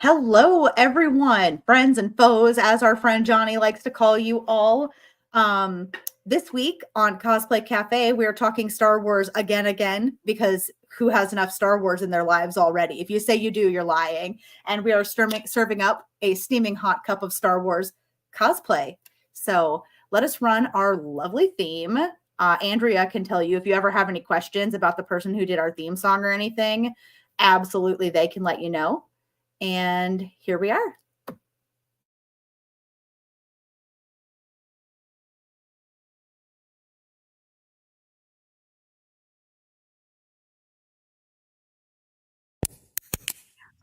Hello, everyone, friends and foes, as our friend Johnny likes to call you all. Um, this week on Cosplay Cafe, we are talking Star Wars again, because who has enough Star Wars in their lives already? If you say you do, you're lying. And we are serving up a steaming hot cup of Star Wars cosplay. So let us run our lovely theme. Andrea can tell you if you ever have any questions about the person who did our theme song or anything, absolutely, they can let you know. And here we are.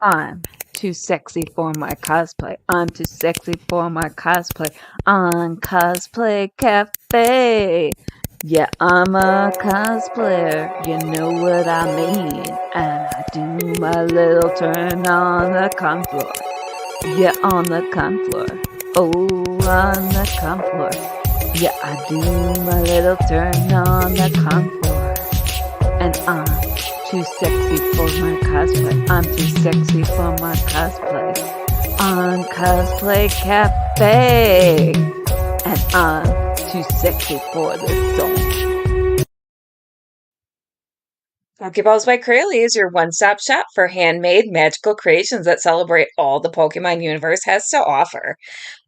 I'm too sexy for my cosplay. I'm too sexy for my cosplay. On Cosplay Cafe. Yeah, I'm a cosplayer. You know what I mean. And I do my little turn on the con floor. Yeah, on the con floor. Oh, on the con floor. Yeah, I do my little turn on the con floor. And I'm too sexy for my cosplay. I'm too sexy for my cosplay. On Cosplay Cafe. And I'm too sexy for this song. Pokeballs by Crayley is your one-stop shop for handmade magical creations that celebrate all the Pokemon universe has to offer.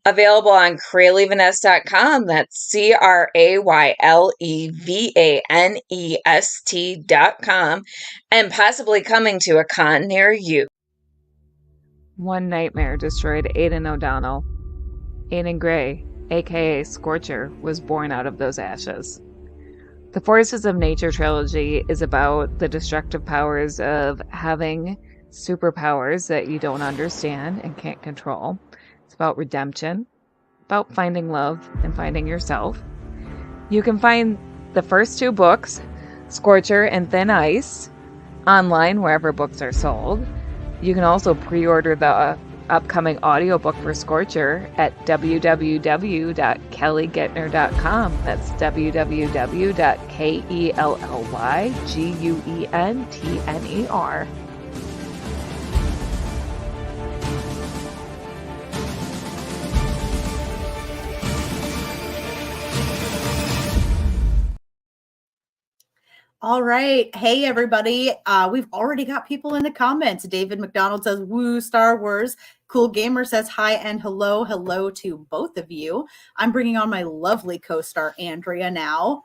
Available on CraylevanEst.com, that's CraylevanEst.com, and possibly coming to a con near you. One nightmare destroyed Aidan O'Donnell. Aidan Gray, aka Scorcher, was born out of those ashes. The Forces of Nature trilogy is about the destructive powers of having superpowers that you don't understand and can't control. It's about redemption, about finding love and finding yourself. You can find the first two books, Scorcher and Thin Ice, online wherever books are sold. You can also pre-order the upcoming audiobook for Scorcher at www.kellyguentner.com. That's www.KELLYGUENTNER. All right. Hey, everybody. We've already got people in the comments. David McDonald says, woo, Star Wars. Cool Gamer says hi and hello. Hello to both of you. I'm bringing on my lovely co-star, Andrea, now.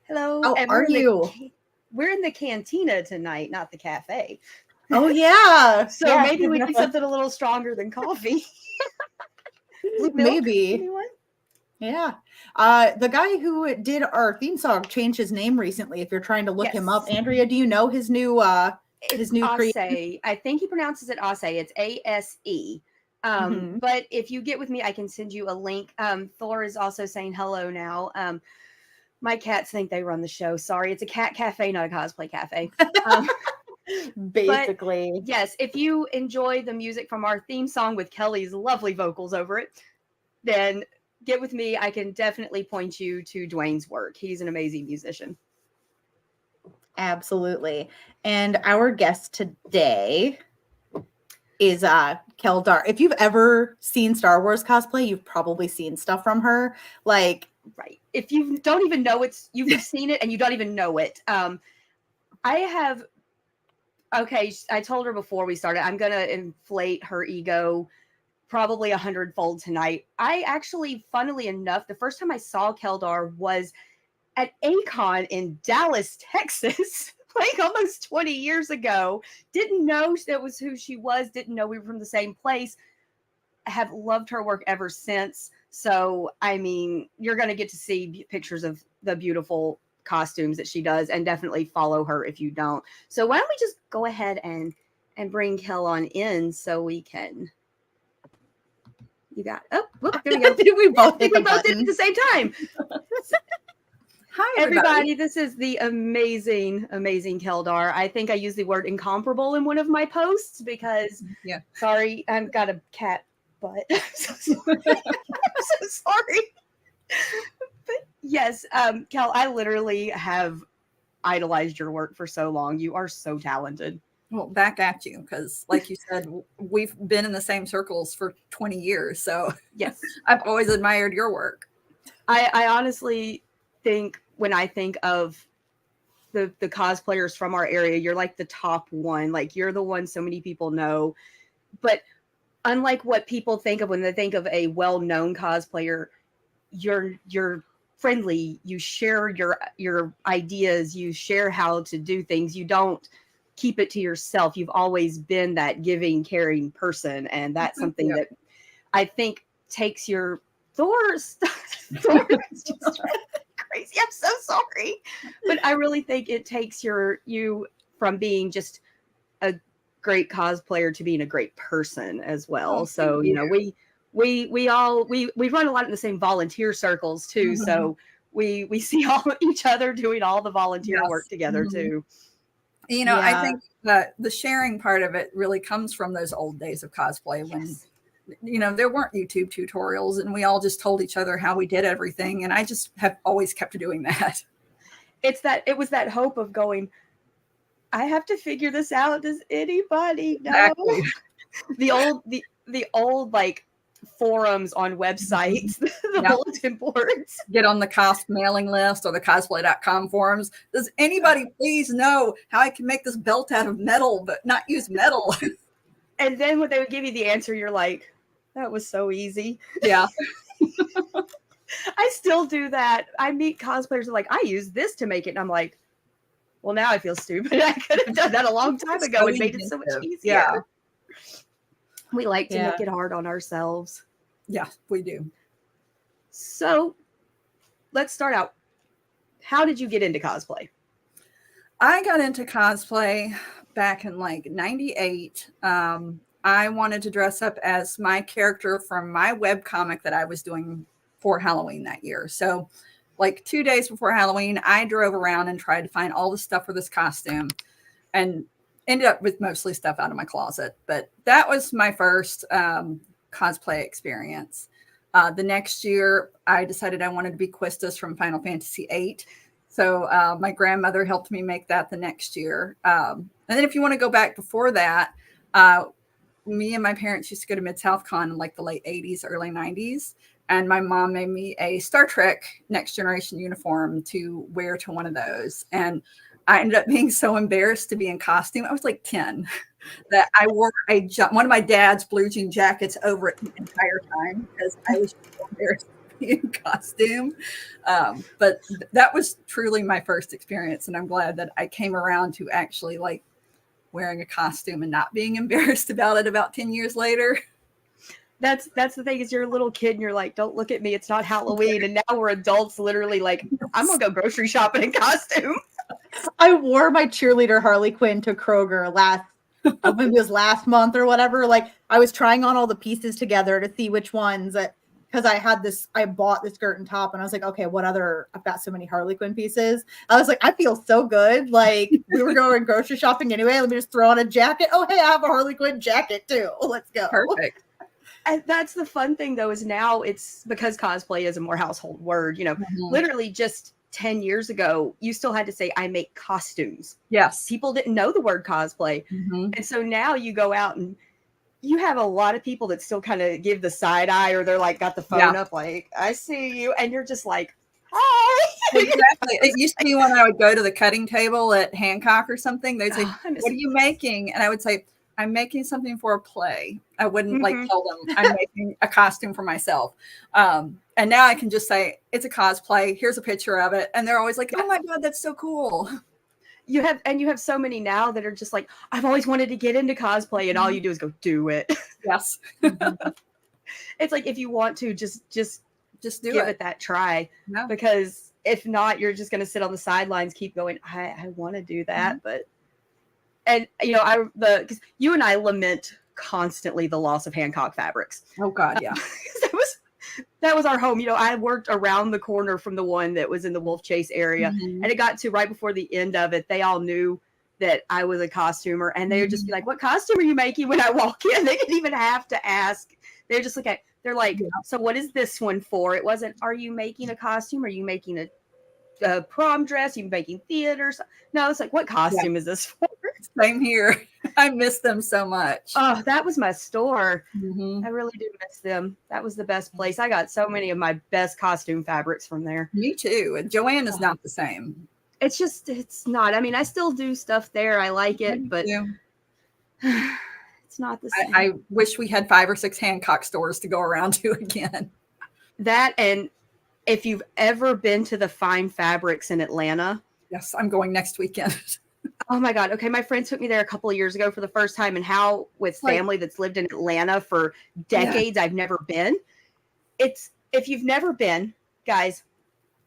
Hello. How are you? We're in the cantina tonight, not the cafe. Oh, yeah. So yeah, maybe we need something a little stronger than coffee. Blue milk, maybe. Anyone? Yeah. The guy who did our theme song changed his name recently. If you're trying to look him up, Andrea, do you know his new creation? I think he pronounces it Ase. It's ASE. But if you get with me, I can send you a link. Thor is also saying hello now. My cats think they run the show. Sorry, it's a cat cafe, not a cosplay cafe. Basically. But yes, if you enjoy the music from our theme song with Kelly's lovely vocals over it, then get with me. I can definitely point you to Dwayne's work. He's an amazing musician. Absolutely. And our guest today is Kelldar. If you've ever seen Star Wars cosplay, you've probably seen stuff from her. Like, right. If you don't even know you've seen it and you don't even know it. I told her before we started, I'm going to inflate her ego probably 100-fold tonight. I actually, funnily enough, the first time I saw Kelldar was at A-Kon in Dallas, Texas, like almost 20 years ago. Didn't know that was who she was. Didn't know we were from the same place. I have loved her work ever since. So, I mean, you're going to get to see pictures of the beautiful costumes that she does, and definitely follow her if you don't. So why don't we just go ahead and bring Kel on in so we can... You got there we go. we both did it at the same time. Hi, everybody. This is the amazing Kelldar. I think I used the word incomparable in one of my posts because, sorry, I've got a cat butt. I'm so sorry. But yes, Kel, I literally have idolized your work for so long. You are so talented. Well, back at you, because like you said, we've been in the same circles for 20 years. So Yes. I've always admired your work. I honestly think when I think of the cosplayers from our area, you're like the top one. Like you're the one so many people know. But unlike what people think of when they think of a well-known cosplayer, you're friendly. You share your ideas. You share how to do things. You don't keep it to yourself. You've always been that giving, caring person, and that's something that I think takes your Thor's is just crazy. I'm so sorry, but I really think it takes you from being just a great cosplayer to being a great person as well. Oh, so you know, we all run a lot in the same volunteer circles too. Mm-hmm. So we see all each other doing all the volunteer work together too. You know, I think that the sharing part of it really comes from those old days of cosplay when, you know, there weren't YouTube tutorials and we all just told each other how we did everything. And I just have always kept doing that. It was that hope of going, I have to figure this out. Does anybody know? Exactly. The old like forums on websites, the bulletin boards. Get on the cosp mailing list or the cosplay.com forums. Does anybody please know how I can make this belt out of metal but not use metal? And then when they would give you the answer, you're like, that was so easy. Yeah. I still do that. I meet cosplayers who are like, I use this to make it. And I'm like, well, now I feel stupid. I could have done that a long time ago and made it so much easier. Yeah. We like to make it hard on ourselves. Yeah, we do. So let's start out. How did you get into cosplay? I got into cosplay back in like 98. I wanted to dress up as my character from my webcomic that I was doing for Halloween that year. So like 2 days before Halloween, I drove around and tried to find all the stuff for this costume and ended up with mostly stuff out of my closet. But that was my first cosplay experience. The next year, I decided I wanted to be Quistis from Final Fantasy VIII. So my grandmother helped me make that the next year. And then if you want to go back before that, me and my parents used to go to Mid-South Con in like the late 80s, early 90s. And my mom made me a Star Trek Next Generation uniform to wear to one of those. And I ended up being so embarrassed to be in costume. I was like 10 that I wore one of my dad's blue jean jackets over it the entire time because I was so embarrassed to be in costume. But that was truly my first experience. And I'm glad that I came around to actually like wearing a costume and not being embarrassed about it about 10 years later. That's the thing is you're a little kid and you're like, don't look at me. It's not Halloween. And now we're adults literally like, I'm going to go grocery shopping in costume. I wore my cheerleader Harley Quinn to Kroger maybe it was last month or whatever. Like I was trying on all the pieces together to see which ones because I bought this skirt and top and I was like, okay, I've got so many Harley Quinn pieces. I was like, I feel so good. Like we were going grocery shopping anyway. Let me just throw on a jacket. Oh, hey, I have a Harley Quinn jacket too. Let's go. Perfect. And that's the fun thing though, is now it's because cosplay is a more household word, you know, literally just 10 years ago, you still had to say, I make costumes. Yes. People didn't know the word cosplay. And so now you go out and you have a lot of people that still kind of give the side eye or they're like, got the phone up, like, I see you. And you're just like, hi. Exactly. It used to be when I would go to the cutting table at Hancock or something, they'd say, what are you making? And I would say, I'm making something for a play. I wouldn't like tell them I'm making a costume for myself. And now I can just say, it's a cosplay. Here's a picture of it. And they're always like, oh my God, that's so cool. You have so many now that are just like, I've always wanted to get into cosplay. And all you do is go do it. Yes. It's like, if you want to just do give it that try. No. Because if not, you're just going to sit on the sidelines, keep going, I want to do that. But, and you know, because you and I lament constantly the loss of Hancock fabrics. Oh God. Yeah. That was our home. You know, I worked around the corner from the one that was in the Wolf Chase area. And it got to right before the end of it. They all knew that I was a costumer and they would just be like, what costume are you making when I walk in? They didn't even have to ask. They're just like, they're like, so what is this one for? It wasn't, are you making a costume? Are you making a prom dress, you making theaters. No, it's like, what costume is this for? Same here. I miss them so much. Oh, that was my store. Mhm. I really do miss them. That was the best place. I got so many of my best costume fabrics from there. Me too. And Joanne is not the same. It's not. I mean, I still do stuff there. I like it, but Yeah. it's not the same. I wish we had 5 or 6 Hancock stores to go around to again. That, and if you've ever been to the Fine Fabrics in Atlanta. Yes, I'm going next weekend. Oh my God. Okay. My friend took me there a couple of years ago for the first time, and how with family that's lived in Atlanta for decades, I've never been. If you've never been, guys,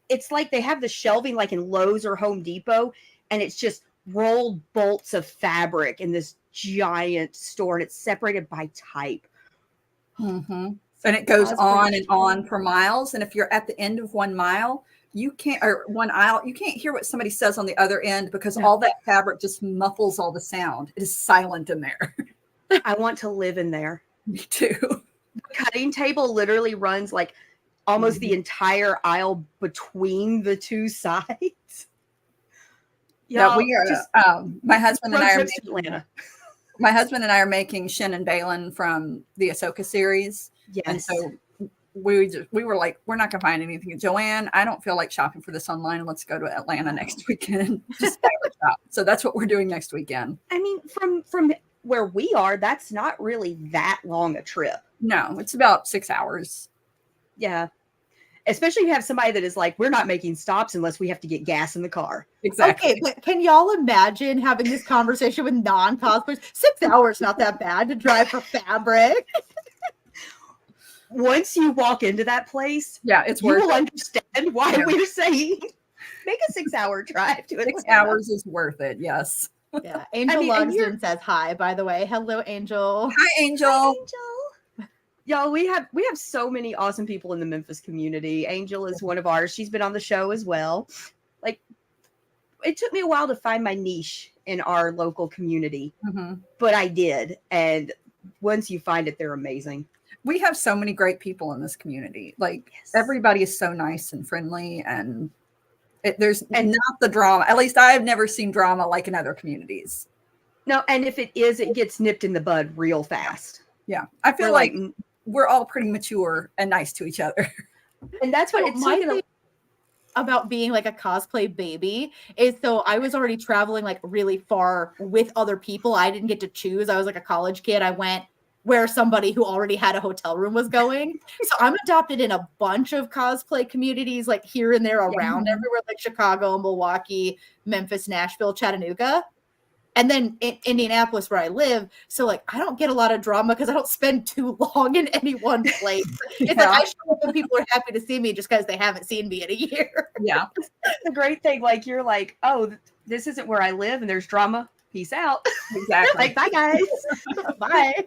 it's like they have the shelving like in Lowe's or Home Depot, and it's just rolled bolts of fabric in this giant store, and it's separated by type. Mm-hmm. And it goes on and on for miles. And if you're at the end of 1 mile, you can't, or 1 aisle, you can't hear what somebody says on the other end because all that fabric just muffles all the sound. It is silent in there. I want to live in there. Me too. The cutting table literally runs like almost the entire aisle between the two sides. Yeah, we are. My husband and I are making Atlanta. My husband and I are making Shin and Balin from the Ahsoka series. Yes. And so we were like, we're not gonna find anything. Joanne, I don't feel like shopping for this online. Let's go to Atlanta next weekend. Just fabric shop. So that's what we're doing next weekend. I mean, from where we are, that's not really that long a trip. No, it's about 6 hours. Yeah. Especially if you have somebody that is like, we're not making stops unless we have to get gas in the car. Exactly. Okay, but can y'all imagine having this conversation with non-cosplayers? 6 hours, not that bad to drive for fabric. Once you walk into that place, yeah, it's you worth will it. understand why we're saying make a 6 hour drive to it. 6 hours is worth it. Yes. Yeah. Angel Lugsden says hi, by the way. Hello, Angel. Hi, Angel. Hi, Angel. Y'all, we have so many awesome people in the Memphis community. Angel is one of ours. She's been on the show as well. Like, it took me a while to find my niche in our local community, but I did. And once you find it, they're amazing. We have so many great people in this community. Like everybody is so nice and friendly, and there's not the drama. At least I've never seen drama like in other communities. No, and if it is, it gets nipped in the bud real fast. Yeah, I feel like we're all pretty mature and nice to each other. And that's what it's like about being like a cosplay baby is, so I was already traveling like really far with other people. I didn't get to choose. I was like a college kid. I went where somebody who already had a hotel room was going. So I'm adopted in a bunch of cosplay communities, like here and there around everywhere, like Chicago, Milwaukee, Memphis, Nashville, Chattanooga. And then in Indianapolis where I live. So like, I don't get a lot of drama because I don't spend too long in any one place. It's like I show up and people are happy to see me just because they haven't seen me in a year. Yeah. The great thing, like you're like, oh, this isn't where I live and there's drama. Peace out. Exactly. Like, bye guys. Bye.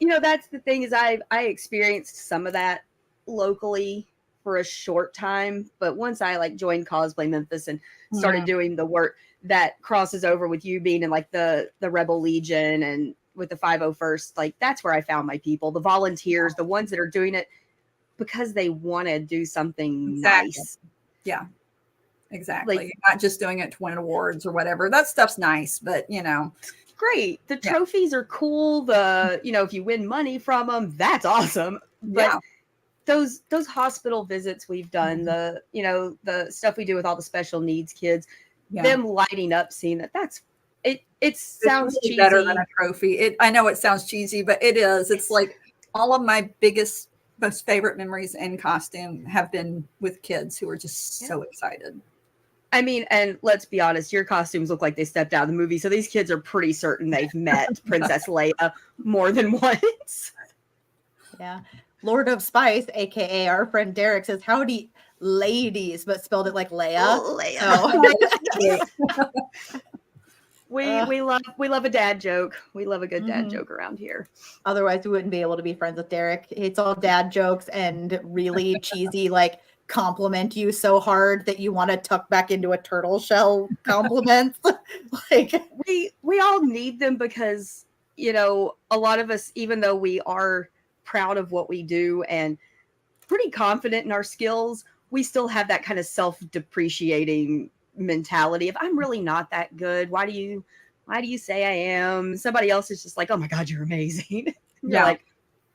You know, that's the thing is I experienced some of that locally for a short time. But once I like joined Cosplay Memphis and started doing the work that crosses over with you being in like the Rebel Legion and with the 501st, like that's where I found my people, the volunteers, the ones that are doing it because they want to do something nice. Yeah, exactly. Like, not just doing it to win awards or whatever. That stuff's nice, but you know. Great. The trophies are cool. The, you know, if you win money from them, that's awesome. But those hospital visits we've done, the, you know, the stuff we do with all the special needs kids, them lighting up, seeing that's it sounds really cheesy. Better than a trophy. I know it sounds cheesy, but it is. It's like all of my biggest, most favorite memories in costume have been with kids who are just so excited. I mean, and let's be honest, your costumes look like they stepped out of the movie. So these kids are pretty certain they've met Princess Leia more than once. Yeah. Lord of Spice, aka our friend Derek, says, howdy ladies, but spelled it like Leia. Oh, Leia. So. We love a dad joke. We love a good dad joke around here. Otherwise, we wouldn't be able to be friends with Derek. It's all dad jokes and really cheesy, like compliment you so hard that you want to tuck back into a turtle shell compliments. Like we all need them because, you know, a lot of us, even though we are proud of what we do and pretty confident in our skills, we still have that kind of self-depreciating mentality of I'm really not that good. Why do you say I am? Somebody else is just like, oh my God, you're amazing. You're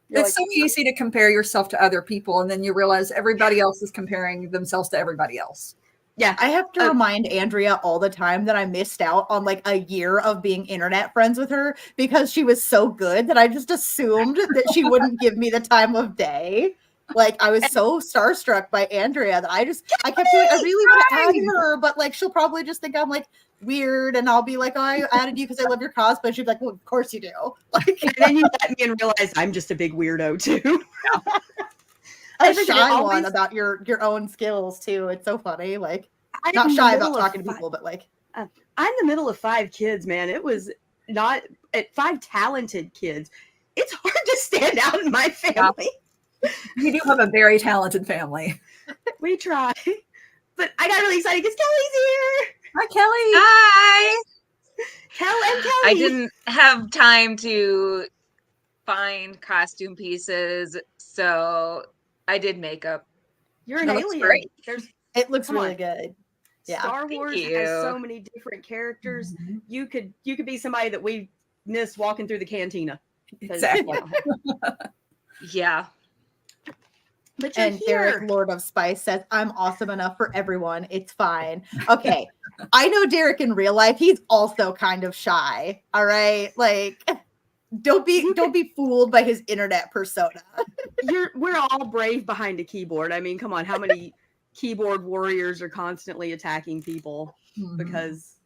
it's so easy to compare yourself to other people, and then you realize everybody else is comparing themselves to everybody else. Yeah, I have to remind Andrea all the time that I missed out on like a year of being internet friends with her because she was so good that I just assumed that she wouldn't give me the time of day. Like I was so starstruck by Andrea that I kept doing, I really want to add her, but like she'll probably just think I'm like weird, and I'll be like, oh, I added you because I love your cosplay. She'd be like, well, of course you do. Like, and then you let me and realize I'm just a big weirdo too. A shy one about your own skills too. It's so funny. Like not shy about talking to people, but like I'm in the middle of 5 kids, man. It was not at 5 talented kids. It's hard to stand out in my family. You do have a very talented family. We try, but I got really excited because Kelly's here. Hi, Kelly. Hi. Kelly. I didn't have time to find costume pieces, so I did makeup. You're an alien. Great. It looks really good. Yeah. Star Wars has so many different characters. Mm-hmm. You could be somebody that we missed walking through the cantina. Exactly. Yeah. But you're and here. Derek, Lord of Spice, says, I'm awesome enough for everyone. It's fine. Okay. I know Derek in real life. He's also kind of shy. All right. Like, don't be fooled by his internet persona. We're all brave behind a keyboard. I mean, come on, how many keyboard warriors are constantly attacking people because,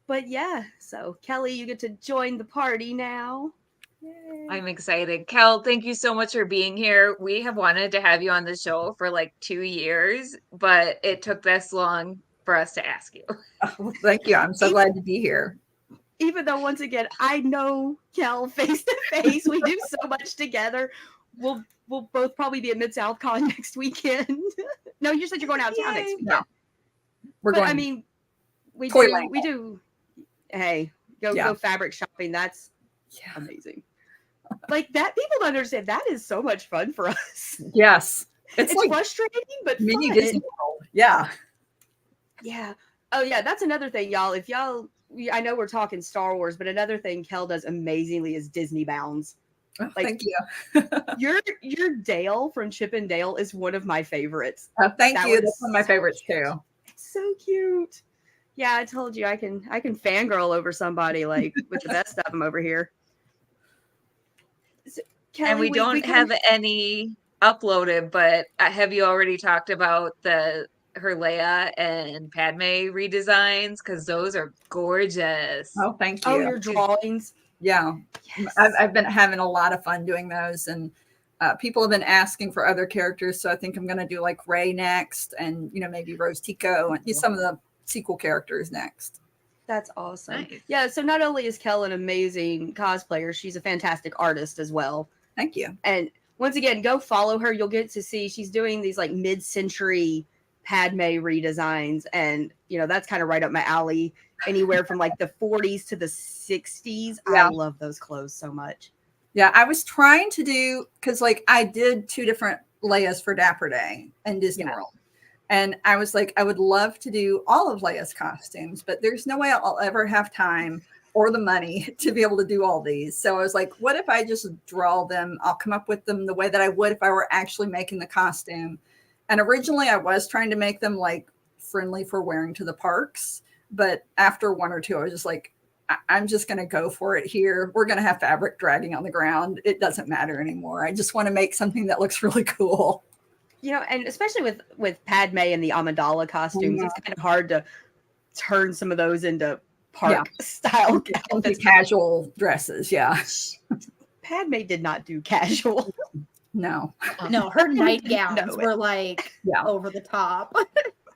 but yeah. So Kelly, you get to join the party now. Yay. I'm excited. Kel, thank you so much for being here. We have wanted to have you on the show for like 2 years, but it took this long for us to ask you. Oh, thank you. I'm so glad to be here. Even though, once again, I know Kel face to face. We do so much together. We'll both probably be at Mid-South Con next weekend. No, you said you're going out of town next weekend. No. We're going. I mean, we do. Hey, go fabric shopping. That's amazing. Like that, people don't understand. That is so much fun for us. Yes. It's like frustrating, but mini fun. Disney World. Yeah. Yeah. Oh yeah, that's another thing, y'all. If y'all, I know we're talking Star Wars, but another thing Kel does amazingly is Disney Bounds. Oh, like, thank you. your Dale from Chip and Dale is one of my favorites. Thank you. That's one of my favorites too. It's so cute. Yeah, I told you I can fangirl over somebody like with the best of them over here. So, Kelly, and we don't have any uploaded, but have you already talked about her Leia and Padme redesigns? Because those are gorgeous. Oh, thank you. Oh, your drawings. Yeah. Yes. I've been having a lot of fun doing those, and people have been asking for other characters. So I think I'm going to do like Rey next, and maybe Rose Tico and some of the sequel characters next. That's awesome. Nice. Yeah. So not only is Kel an amazing cosplayer, she's a fantastic artist as well. Thank you. And once again, go follow her. You'll get to see she's doing these like mid-century Padme redesigns, and that's kind of right up my alley. Anywhere from like the 40s to the 60s. Yeah. I love those clothes so much. Yeah, I was trying to do, because like I did 2 different Leias for Dapper Day in Disney World. And I was like, I would love to do all of Leia's costumes, but there's no way I'll ever have time or the money to be able to do all these. So I was like, what if I just draw them? I'll come up with them the way that I would if I were actually making the costume. And originally I was trying to make them like friendly for wearing to the parks. But after 1 or 2, I was just like, I'm just going to go for it here. We're going to have fabric dragging on the ground. It doesn't matter anymore. I just want to make something that looks really cool. And especially with Padme and the Amidala costumes, it's kind of hard to turn some of those into park style outfits. Casual dresses. Yeah. Padme did not do casual. No, her nightgowns were like over the top.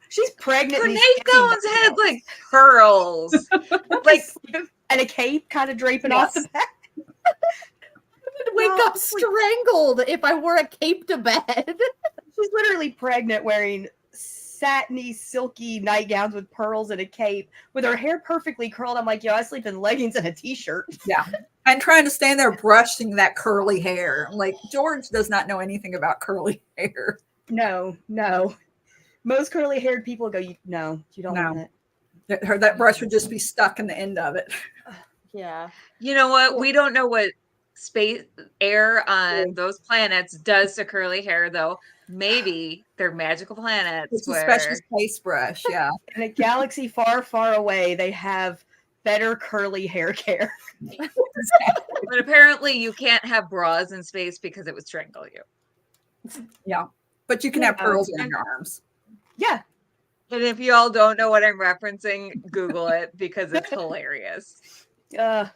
She's pregnant. Her nightgowns had like pearls, like and a cape kind of draping off the back. I would wake up strangled if I wore a cape to bed. She's literally pregnant, wearing satiny, silky nightgowns with pearls and a cape, with her hair perfectly curled. I'm like, I sleep in leggings and a t-shirt. Yeah, and trying to stand there brushing that curly hair. I'm like, George does not know anything about curly hair. No. Most curly haired people go, no, you don't No. want it. That brush would just be stuck in the end of it. Yeah. You know what? Well- We don't know what space air on those planets does to curly hair, though. Maybe they're magical planets It's a special where space brush. Yeah. In a galaxy far, far away, they have better curly hair care. but apparently you can't have bras in space because it would strangle you. Yeah. But you can have pearls on your arms. Yeah. And if you all don't know what I'm referencing, Google it because it's hilarious. Yeah.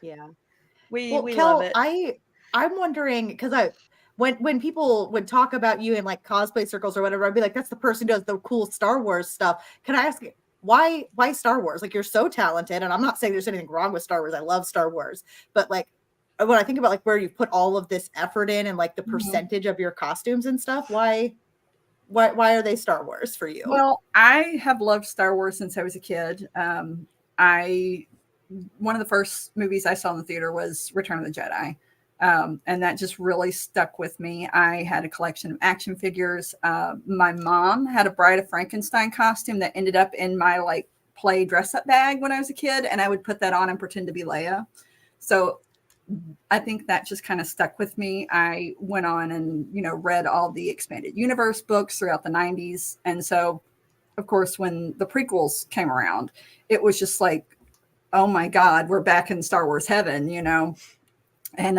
We Kel, love it. I'm wondering because when people would talk about you in like cosplay circles or whatever, I'd be like, that's the person who does the cool Star Wars stuff. Can I ask you why Star Wars? Like, you're so talented, and I'm not saying there's anything wrong with Star Wars. I love Star Wars, but like when I think about like where you put all of this effort in and like the percentage of your costumes and stuff, why are they Star Wars for you? Well, I have loved Star Wars since I was a kid. One of the first movies I saw in the theater was Return of the Jedi. And that just really stuck with me. I had a collection of action figures. My mom had a Bride of Frankenstein costume that ended up in my like play dress up bag when I was a kid. And I would put that on and pretend to be Leia. So I think that just kind of stuck with me. I went on and, read all the expanded universe books throughout the 90s. And so, of course, when the prequels came around, it was just like, oh my God, we're back in Star Wars heaven, And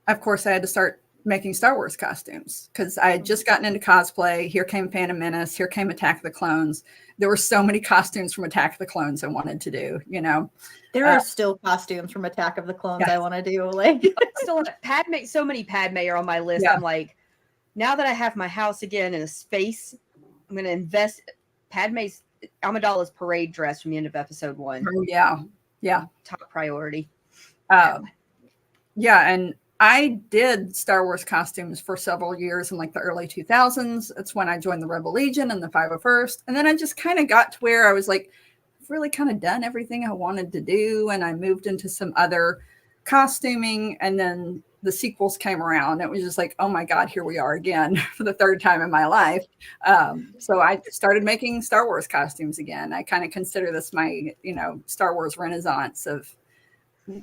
of course, I had to start making Star Wars costumes because I had just gotten into cosplay. Here came Phantom Menace. Here came Attack of the Clones. There were so many costumes from Attack of the Clones I wanted to do, There are still costumes from Attack of the Clones I want to do. Like, Still, Padme. So many Padme are on my list. Yeah. I'm like, now that I have my house again in a space, I'm going to invest. Padme's Amidala's parade dress from the end of episode 1. Oh, yeah. Top priority. Yeah, and I did Star Wars costumes for several years in like the early 2000s. It's when I joined the Rebel Legion and the 501st. And then I just kind of got to where I was like, I've really kind of done everything I wanted to do. And I moved into some other costuming. And then the sequels came around. It was just like, oh my God, here we are again for the third time in my life. So I started making Star Wars costumes again. I kind of consider this my, Star Wars renaissance of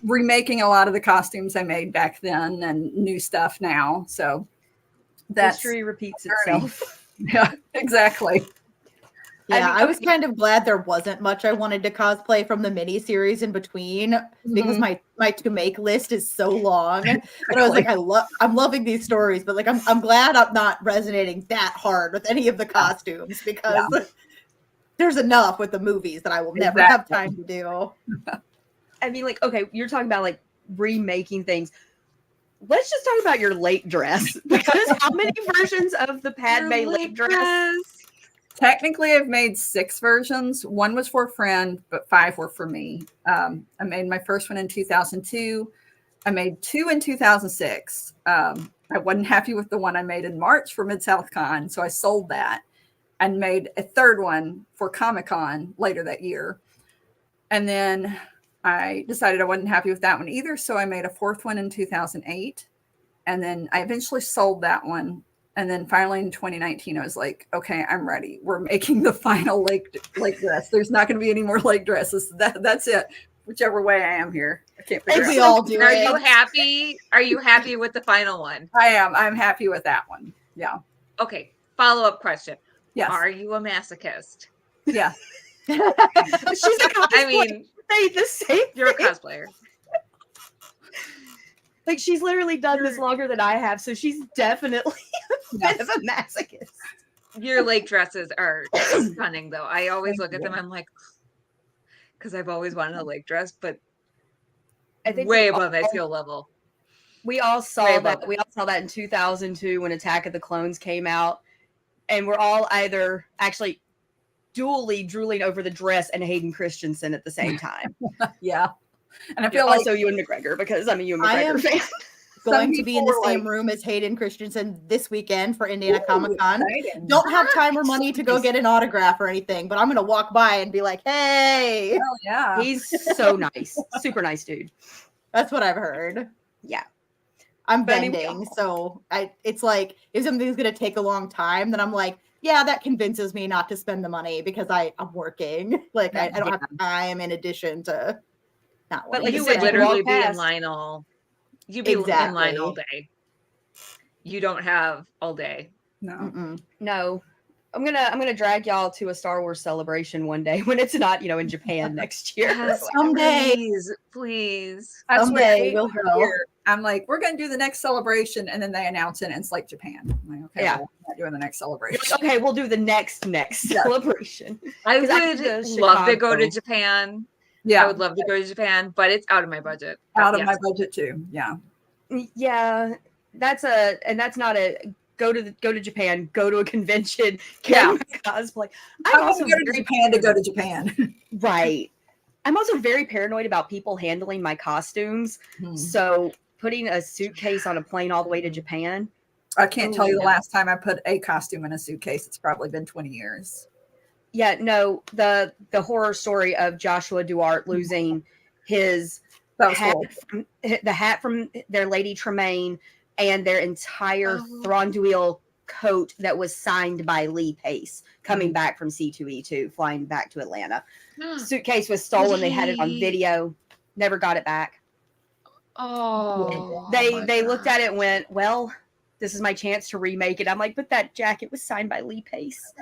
remaking a lot of the costumes I made back then and new stuff now. So that's history repeats itself. Yeah, exactly. Yeah, I was kind of glad there wasn't much I wanted to cosplay from the mini series in between because my to make list is so long. But I was like, I'm loving these stories, but like I'm glad I'm not resonating that hard with any of the costumes because there's enough with the movies that I will never have time to do. I mean, like, okay, you're talking about like remaking things. Let's just talk about your lake dress because how many versions of the Padme lake dress? Technically, I've made 6 versions. 1 was for a friend, but 5 were for me. I made my first one in 2002. I made 2 in 2006. I wasn't happy with the one I made in March for Mid-South Con, so I sold that and made a 3rd one for Comic-Con later that year. And then I decided I wasn't happy with that one either, so I made a 4th one in 2008. And then I eventually sold that one. And then finally in 2019, I was like, okay, I'm ready. We're making the final lake dress. There's not going to be any more lake dresses. That's it. Whichever way I am here. I can't figure We out. all do Are it. you happy? Are you happy with the final one? I am. I'm happy with that one. Yeah. Okay. Follow-up question. Yes. Are you a masochist? Yeah. She's a cosplayer. I mean, Say the same you're a thing. cosplayer. Like, she's literally done this longer than I have, so she's definitely a bit of a masochist. Your lake dresses are stunning, though. I always look at them. I'm like, because I've always wanted a lake dress, but I think way above my skill level. We all saw Way that. above. We all saw that in 2002 when Attack of the Clones came out, and we're all either actually dually drooling over the dress and Hayden Christensen at the same time. Yeah. And I feel like Also, Ewan McGregor, because I'm a Ewan I McGregor am fan. going to be in the people were same room as Hayden Christensen this weekend for Indiana Comic Con. exciting. Don't have time or money to go get an autograph or anything, but I'm going to walk by and be like, hey, Hell yeah. He's so nice, super nice dude. that's what I've heard. Yeah. I'm But I mean, we vending, all- so it's like if something's gonna take a long time, then I'm like, yeah, that convinces me not to spend the money because I'm working. Like I don't have time in addition to not But wanting like to You you would said, you spend. can walk literally be in past. line you'd be in line all Exactly. day. You don't have all day. No. Mm-mm. No, I'm gonna drag y'all to a Star Wars celebration one day when it's not, in Japan next year. Yes, Someday. please. That's what Someday I we'll hear. go. I'm like, we're going to do the next celebration, and then they announce it, and it's like Japan. I'm like, okay, Yeah. well, we're not doing the next celebration. Okay, we'll do the next Yeah. celebration. I 'Cause I did would the love to go to Chicago. Japan. Yeah, I would love to go to Japan, but it's out of my budget. But out of yes. my budget too. Yeah, Yeah, that's not a go to Japan, go to a convention, Yeah. carry my cosplay. I'm I'm also going to go to very Japan to go to Japan. right. I'm also very paranoid about people handling my costumes. So putting a suitcase on a plane all the way to Japan. I can't tell you the no. last time I put a costume in a suitcase. It's probably been 20 years. Yeah, no, the horror story of Joshua Duarte losing his That was hat cool. the hat from their Lady Tremaine and their entire Oh. Thronduil coat that was signed by Lee Pace coming back from C2E2, flying back to Atlanta. Suitcase was stolen. They had it on video. Never got it back. Oh. They looked at it and went, well, this is my chance to remake it. I'm like, but that jacket was signed by Lee Pace.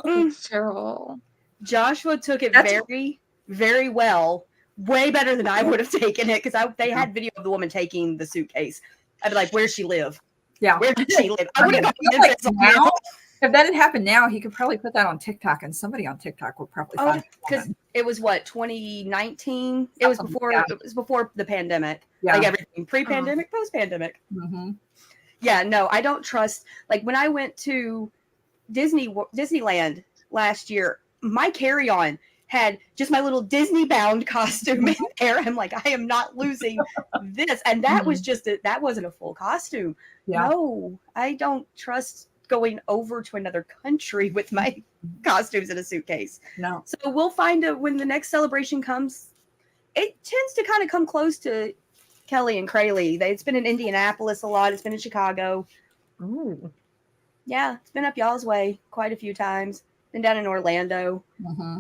It's terrible. Joshua took it That's- very, very well. Way better than I would have taken it because they had video of the woman taking the suitcase. I'd be like, "Where's she live? Yeah. Where did she live?" I would have I gone feel to like Memphis on now, Miracle. if that had happened now, he could probably put that on TikTok, and somebody on TikTok would probably find because it was what 2019. It was before. Yeah. It was before the pandemic. Yeah. Like everything, pre-pandemic, post-pandemic. Mm-hmm. Yeah, no, I don't trust. Like when I went to Disneyland last year, my carry-on had just my little Disney bound costume in there. I'm like, I am not losing this. And that was that wasn't a full costume. Yeah. No, I don't trust going over to another country with my costumes in a suitcase. No. So we'll find when the next celebration comes. It tends to kind of come close to Kelly and Crayley. It's been in Indianapolis a lot. It's been in Chicago. Ooh. Yeah, it's been up y'all's way quite a few times. Been down in Orlando. Mm-hmm.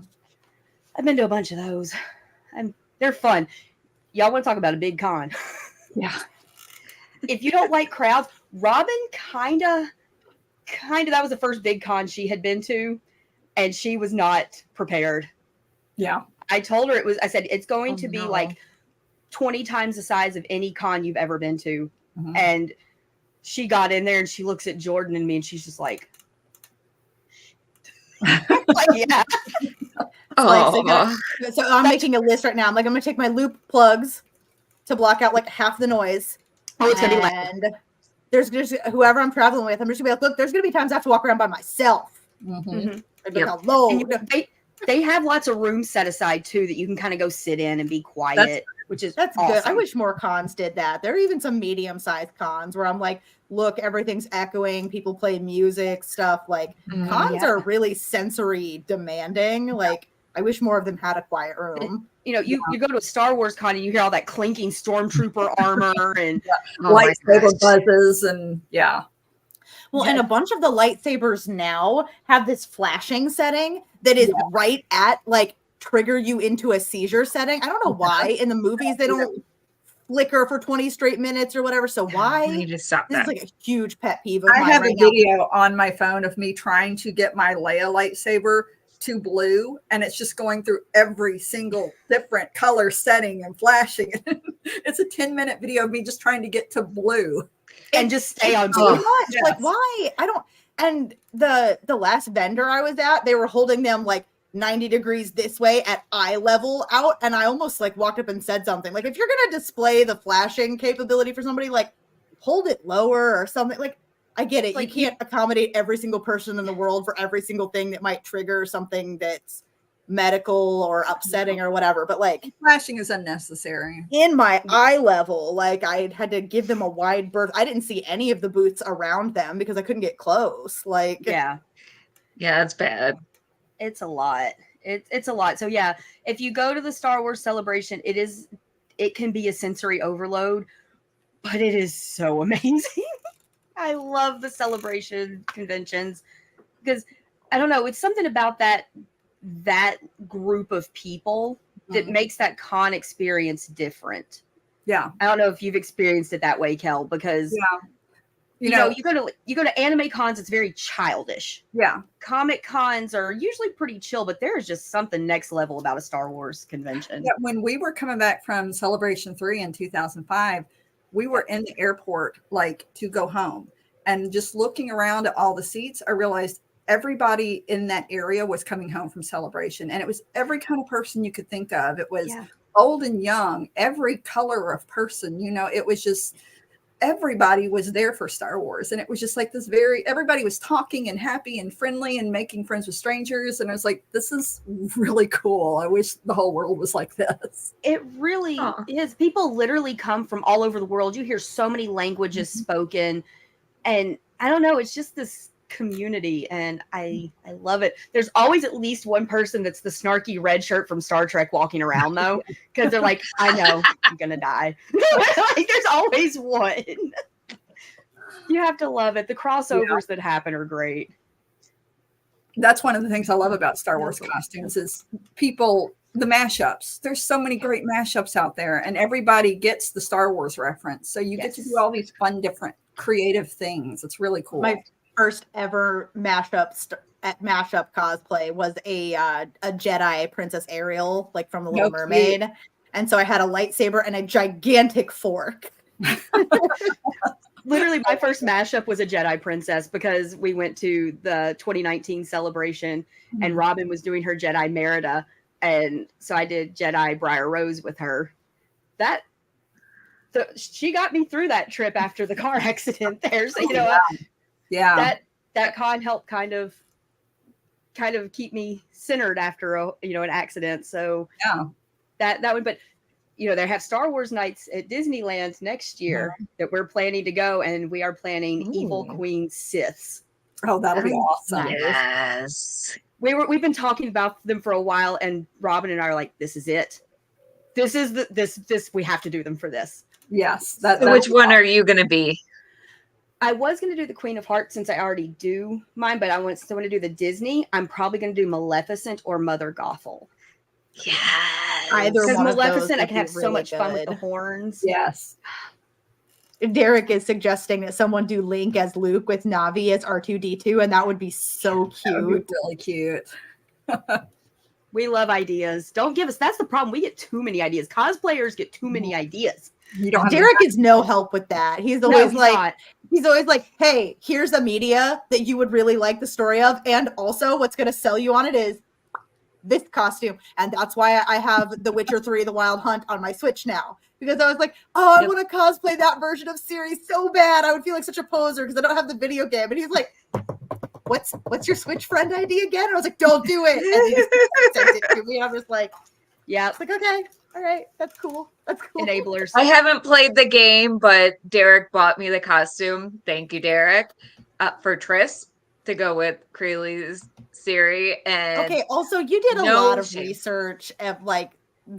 I've been to a bunch of those. And they're fun. Y'all want to talk about a big con. Yeah. If you don't like crowds, Robin kind of, that was the first big con she had been to, and she was not prepared. Yeah. I told her I said, it's going to be like 20 times the size of any con you've ever been to. Mm-hmm. And she got in there and she looks at Jordan and me and she's just like, like, yeah. Oh. So I'm making a list right now. I'm like, I'm gonna take my loop plugs to block out like half the noise. Oh, it's gonna be loud. And there's just whoever I'm traveling with. I'm just gonna be like, look, there's gonna be times I have to walk around by myself. Mm-hmm. Mhm. I'd be Yep. like, alone. And they have lots of rooms set aside too that you can kind of go sit in and be quiet, which is That's awesome. good. I wish more cons did that. There are even some medium-sized cons where I'm like, look, everything's echoing, people play music, stuff. Like cons are really sensory demanding. Like I wish more of them had a quiet room. You go to a Star Wars con and you hear all that clinking stormtrooper armor and Oh my lightsaber gosh. buzzes and yeah. Well, and a bunch of the lightsabers now have this flashing setting that is right at like trigger you into a seizure setting. I don't know why in the movies they don't flicker for 20 straight minutes or whatever. So why? I need to stop This that. is like a huge pet peeve of I mine have right a now. video on my phone of me trying to get my Leia lightsaber to blue, and it's just going through every single different color setting and flashing. It's a 10-minute video of me just trying to get to blue. and just stay on Too blue. much. Yes. Like why? I don't. And the last vendor I was at, they were holding them like 90 degrees this way at eye level out, and I almost like walked up and said something like, if you're gonna display the flashing capability for somebody, like hold it lower or something. Like I get it, Like, you can't accommodate every single person in the world for every single thing that might trigger something that's medical or upsetting or whatever, but like Flashing is unnecessary. in my eye level, like I had to give them a wide berth. I didn't see any of the booths around them because I couldn't get close. Like Yeah, Yeah, it's bad. it's a lot. It's a lot. So yeah, if you go to the Star Wars celebration, it can be a sensory overload. but it is so amazing. I love the celebration conventions because I don't know, it's something about that group of people that makes that con experience different. Yeah. I don't know if you've experienced it that way, Kel, because you know, you go to anime cons, it's very childish. Yeah. Comic cons are usually pretty chill, but there is just something next level about a Star Wars convention. Yeah, when we were coming back from Celebration 3 in 2005, we were in the airport like to go home, and just looking around at all the seats, I realized everybody in that area was coming home from Celebration, and it was every kind of person you could think of. It was old and young, every color of person, you know, it was just everybody was there for Star Wars. And it was just like this everybody was talking and happy and friendly and making friends with strangers. And I was like, this is really cool. I wish the whole world was like this. It really is. People literally come from all over the world. You hear so many languages spoken. And I don't know, it's just this community, and I love it. There's always at least one person that's the snarky red shirt from Star Trek walking around, though, because they're like, I know I'm gonna die. Like, there's always one. You have to love it. The crossovers that happen are great. That's one of the things I love about Star Wars costumes is people, the mashups. There's so many great mashups out there, and everybody gets the Star Wars reference. So you get to do all these fun, different, creative things. It's really cool. My first ever mashup cosplay was a Jedi Princess Ariel, like from The Little Mermaid. And so I had a lightsaber and a gigantic fork. Literally, my first mashup was a Jedi Princess because we went to the 2019 celebration and Robin was doing her Jedi Merida. And so I did Jedi Briar Rose with her. So she got me through that trip after the car accident there. So, you know, that con helped kind of keep me centered after an accident. So that one, but you know, they have Star Wars nights at Disneyland next year that we're planning to go, and we are planning Evil Queen Siths. Oh, that'll be awesome. Yes. We've been talking about them for a while, and Robin and I are like, this is it. This is this we have to do them for this. Yes. Which one are you going to be? I was going to do the Queen of Hearts since I already do mine, but I want to do the Disney. I'm probably going to do Maleficent or Mother Gothel. Yes. Either one of Maleficent, those I can have really so much fun with good. the horns. Yes. Derek is suggesting that someone do Link as Luke with Navi as R2-D2, and that would be so cute. That would be really cute. We love ideas. Don't give us. That's the problem. We get too many ideas. Cosplayers get too many ideas. Derek is no help with that. He's always he's always like, hey, here's a media that you would really like the story of, and also what's going to sell you on it is this costume. And that's why I have The Witcher 3 The Wild Hunt on my Switch now, because I was like, I want to cosplay that version of Ciri so bad. I would feel like such a poser because I don't have the video game. And he's like, what's your Switch friend ID again? And I was like, don't do it. And he just sent it to me. And I was like, yeah. It's like, okay, all right, that's cool. That's cool. Enablers. I haven't played the game, but Derek bought me the costume. Thank you, Derek. For Triss to go with Creely's Ciri. And okay, also you did a lot of research of like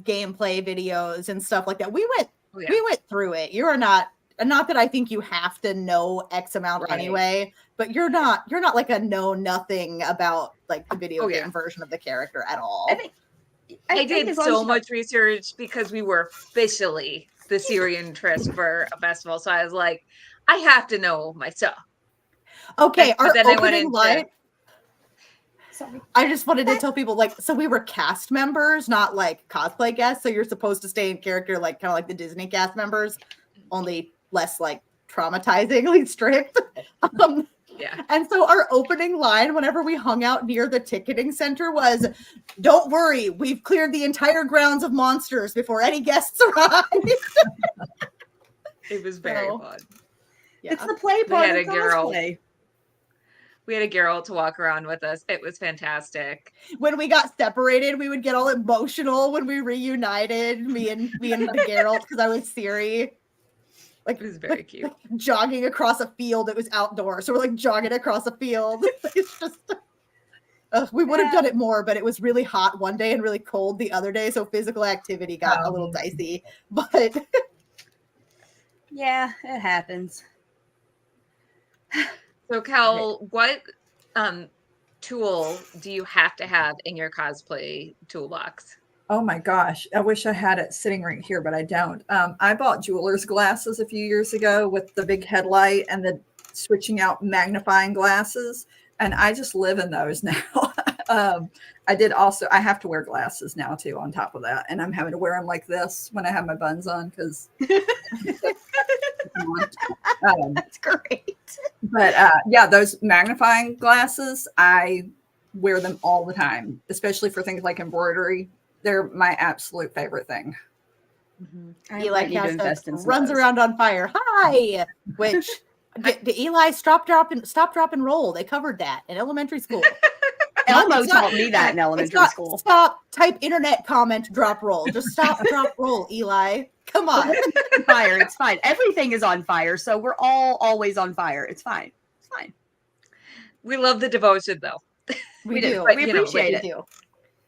gameplay videos and stuff like that. We went through it. You are not that I think you have to know X amount anyway, but you're not like a know nothing about like the video game version of the character at all. I did so much research because we were officially the Syrian Triss for a festival. So I was like, I have to know my stuff. Okay, our opening line. Sorry. I just wanted to tell people, like, so we were cast members, not like cosplay guests. So you're supposed to stay in character, like kind of like the Disney cast members, only less like traumatizingly strict. Yeah. And so our opening line, whenever we hung out near the ticketing center, was, "Don't worry, we've cleared the entire grounds of monsters before any guests arrive." It was very fun. Yeah. It's the play part of cosplay. We had a girl to walk around with us. It was fantastic. When we got separated, we would get all emotional when we reunited. Me and the Geralt, because I was Ciri. Like, it was very cute. Like jogging across a field. It was outdoors, so we're like jogging across a field. It's just we would have done it more, but it was really hot one day and really cold the other day, so physical activity got a little dicey. But Yeah, it happens. So, Kel, what tool do you have to have in your cosplay toolbox? Oh my gosh, I wish I had it sitting right here, but I don't. I bought jeweler's glasses a few years ago with the big headlight and the switching out magnifying glasses, and I just live in those now. I have to wear glasses now too on top of that, and I'm having to wear them like this when I have my buns on because That's great. but yeah, those magnifying glasses, I wear them all the time, especially for things like embroidery. They're my absolute favorite thing. Eli need to Casta invest in some runs of those. around on fire. Hi, which the Eli stop, drop, and roll. They covered that in elementary school. Elmo It's not- taught me that in it's elementary not school. Stop, type internet comment, drop, roll. Just stop, drop, roll, Eli. Come on. Fire. It's fine. Everything is on fire, so we're all always on fire. It's fine. It's fine. We love the devotion, though. We do. do. But, We you know, appreciate We it. do.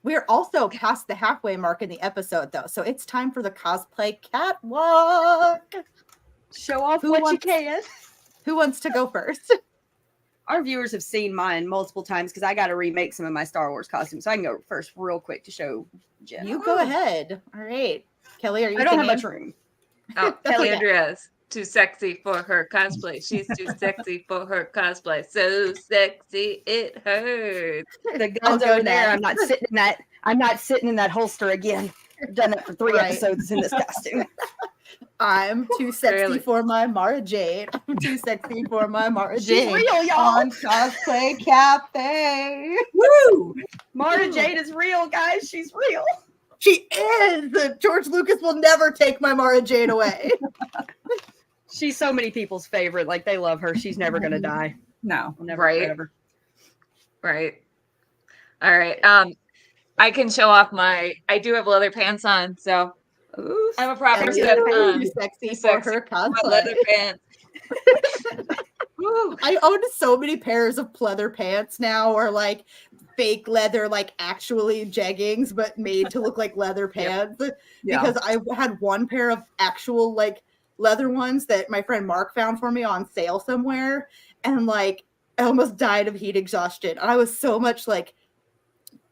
We're also past the halfway mark in the episode, though. So it's time for the cosplay catwalk. Show off Who what wants- you can. Who wants to go first? Our viewers have seen mine multiple times because I got to remake some of my Star Wars costumes. So I can go first real quick to show Jen. You go ahead. All right. Kelly, are you I don't have singing? much room. Oh, That's okay. Andrea's too sexy for her cosplay. She's too sexy for her cosplay. So sexy it hurts. The I'll gun's go over there. next. I'm not sitting in that. I'm not sitting in that holster again. I've done that for 3 Right. episodes in this costume. I'm too sexy Really? for my Mara Jade. I'm too sexy for my Mara She's Jade. real, y'all. On Cosplay Cafe. Woo! Mara Jade is real, guys. She's real. She is. George Lucas will never take my Mara Jade away. She's so many people's favorite. Like they love her. She's never gonna die. No. Never, Right. Forever. Right. All right. I can show off I do have leather pants on, so Ooh. I'm a proper And step too sexy too for sexy her my cosplay. leather pants. Woo. I own so many pairs of pleather pants now, or like fake leather, like actually jeggings, but made to look like leather pants. Yeah. Because I had one pair of actual like leather ones that my friend Mark found for me on sale somewhere, and like I almost died of heat exhaustion. I was so much like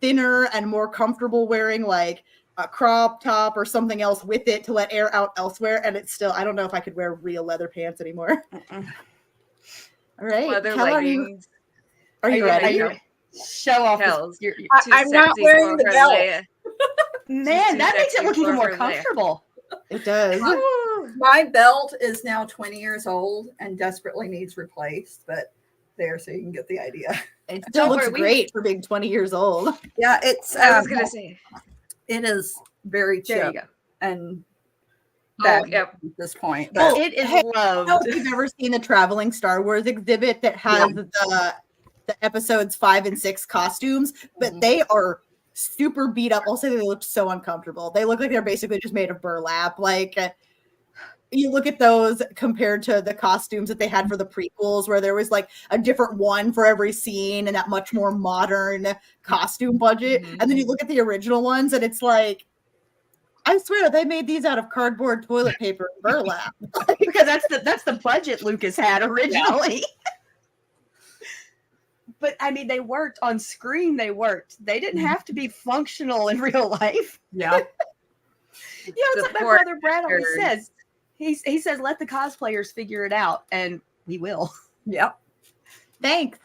thinner and more comfortable wearing like a crop top or something else with it to let air out elsewhere, and it's still, I don't know if I could wear real leather pants anymore. All right, Leather Kel, leggings. are you Are you ready? ready? Show off. Hells. Your, Too I'm not sexy wearing for the her belt. Leia. man, too that makes it sexy look even for more her Leia. comfortable. It does. Woo. My belt is now 20 years old and desperately needs replaced, but there, so you can get the idea. It still Don't looks worry, we- great for being 20 years old. Yeah, it's I was gonna say. it is very There you cheap go. and Oh, that yep. at this point. Well, But It is hey, I don't know loved. if you've ever seen the traveling Star Wars exhibit that has the episodes 5 and 6 costumes, but they are super beat up. Also, they look so uncomfortable. They look like they're basically just made of burlap. Like you look at those compared to the costumes that they had for the prequels, where there was like a different one for every scene and that much more modern costume budget. Mhm. And then you look at the original ones, and it's like, I swear they made these out of cardboard, toilet paper, and burlap. because that's the budget Lucas had originally. But I mean, they worked on screen. They worked. They didn't have to be functional in real life. yeah, You know, it's like my Support brother Brad always actors. says. He says, "Let the cosplayers figure it out," and we will. yep. Thanks,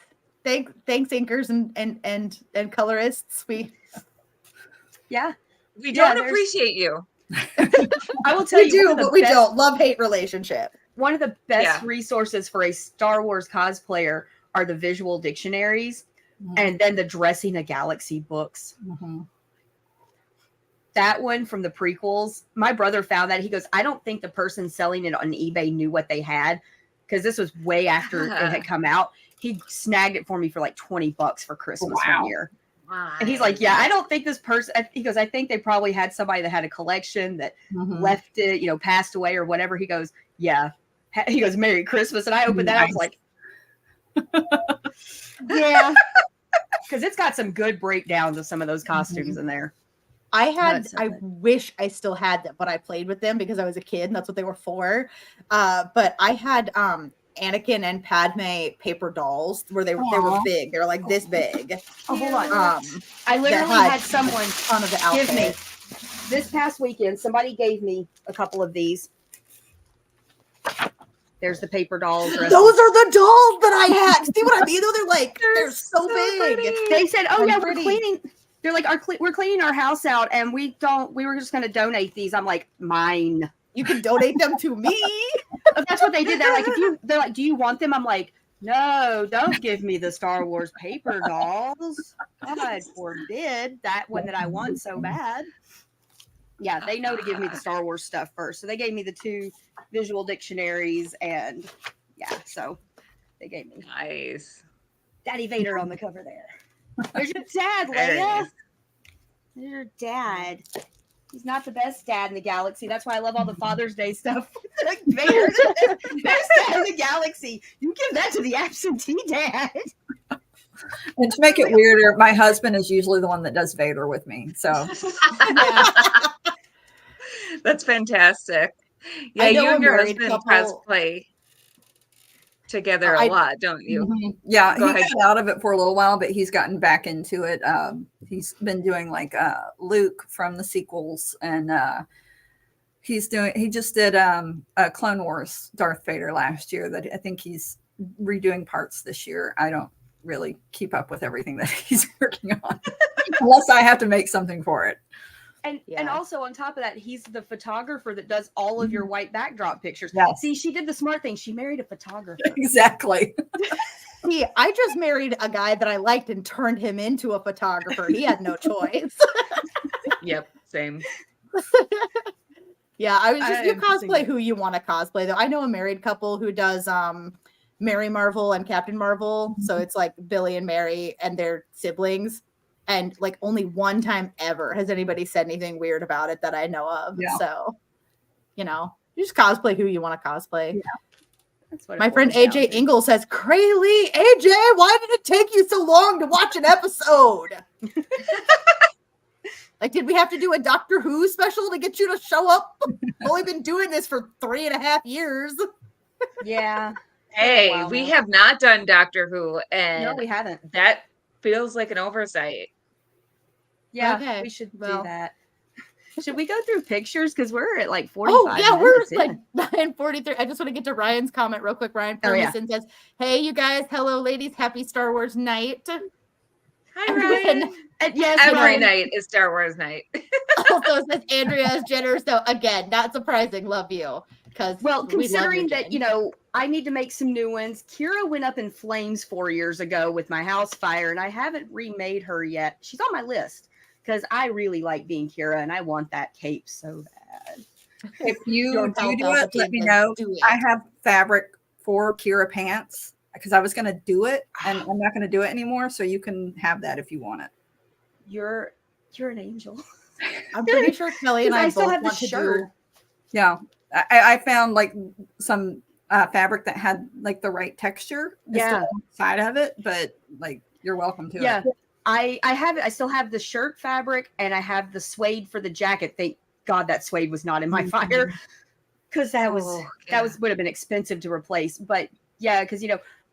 inkers and colorists. Yeah, We Yeah, don't there's- appreciate you. I will tell We you. do, one of the but we best- don't. Love-hate relationship. One of the best Yeah. resources for a Star Wars cosplayer are the visual dictionaries, Mhm. and then the Dressing a Galaxy books. Mhm. That one from the prequels, my brother found that. He goes, I don't think the person selling it on eBay knew what they had, because this was way after it had come out. He snagged it for me for like $20 for Christmas Wow. one year. And he's like, yeah, I don't think this person, he goes, I think they probably had somebody that had a collection that Mhm. left it, passed away or whatever. He goes, yeah. He goes, Merry Christmas. And I opened that, I was like, yeah. Because it's got some good breakdowns of some of those costumes in there. I wish I still had them, but I played with them because I was a kid and that's what they were for. But I had Anakin and Padme paper dolls where they were big. They were like this big. Oh, hold on. I literally had someone give me this past weekend. Somebody gave me a couple of these. There's the paper dolls. Those are the dolls that I had. See what I mean? Though they're like they're so big. Pretty. They said, "Oh yeah, pretty. we're cleaning." They're like, we're cleaning our house out, and we were just going to donate these. I'm like, mine. You can donate them to me. That's what they did. They're like, do you want them? I'm like, no, don't give me the Star Wars paper dolls. God forbid that one that I want so bad. Yeah, they know to give me the Star Wars stuff first. So they gave me the 2 visual dictionaries, and yeah, so they gave me nice Daddy Vader on the cover there. There's your dad, Leia. There's your dad. He's not the best dad in the galaxy. That's why I love all the Father's Day stuff. Vader's the best dad in the galaxy. You give that to the absentee dad. And to make it weirder, my husband is usually the one that does Vader with me. So that's fantastic. Yeah, you and your husband cosplay together a lot, don't you? Mm-hmm. Yeah, he got out of it for a little while, but he's gotten back into it. He's been doing like Luke from the sequels, and he just did a Clone Wars Darth Vader last year that I think he's redoing parts this year. I don't really keep up with everything that he's working on unless I have to make something for it. And also on top of that, he's the photographer that does all of your white backdrop pictures. Yes. See, she did the smart thing. She married a photographer. Exactly. See, I just married a guy that I liked and turned him into a photographer. He had no choice. Yep, same. Yeah, I was just you cosplay who you want to cosplay though. I know a married couple who does Mary Marvel and Captain Marvel. So it's like Billy and Mary and their siblings. And like only one time ever has anybody said anything weird about it that I know of. Yeah. So, you just cosplay who you want to cosplay. Yeah. That's what my friend AJ Ingle says, Craylee, AJ, why did it take you so long to watch an episode? Like, did we have to do a Doctor Who special to get you to show up? I've only been doing this for 3.5 years. Yeah. Hey, we have not done Doctor Who, and no, we haven't. That feels like an oversight. Yeah, we should do that. Should we go through pictures? Because we're at like 45 Oh, yeah, minutes we're like 9:43. I just want to get to Ryan's comment real quick. Ryan Ferguson says, hey, you guys. Hello, ladies. Happy Star Wars night. Hi, Ryan. Yes, every night is Star Wars night. Also says Andrea is generous. So again, not surprising. Love you. Well, considering that, I need to make some new ones. Kira went up in flames 4 years ago with my house fire, and I haven't remade her yet. She's on my list because I really like being Kira, and I want that cape so bad. If you do it, let me know. I have fabric for Kira pants because I was going to do it, and I'm not going to do it anymore. So you can have that if you want it. You're an angel. I'm pretty sure Kelly and I still both have the want to shirt. Yeah, I found like some fabric that had like the right texture. Side of it, but like you're welcome to it. I have it. I still have the shirt fabric, and I have the suede for the jacket. Thank God that suede was not in my fire, because that would have been expensive to replace. But yeah, because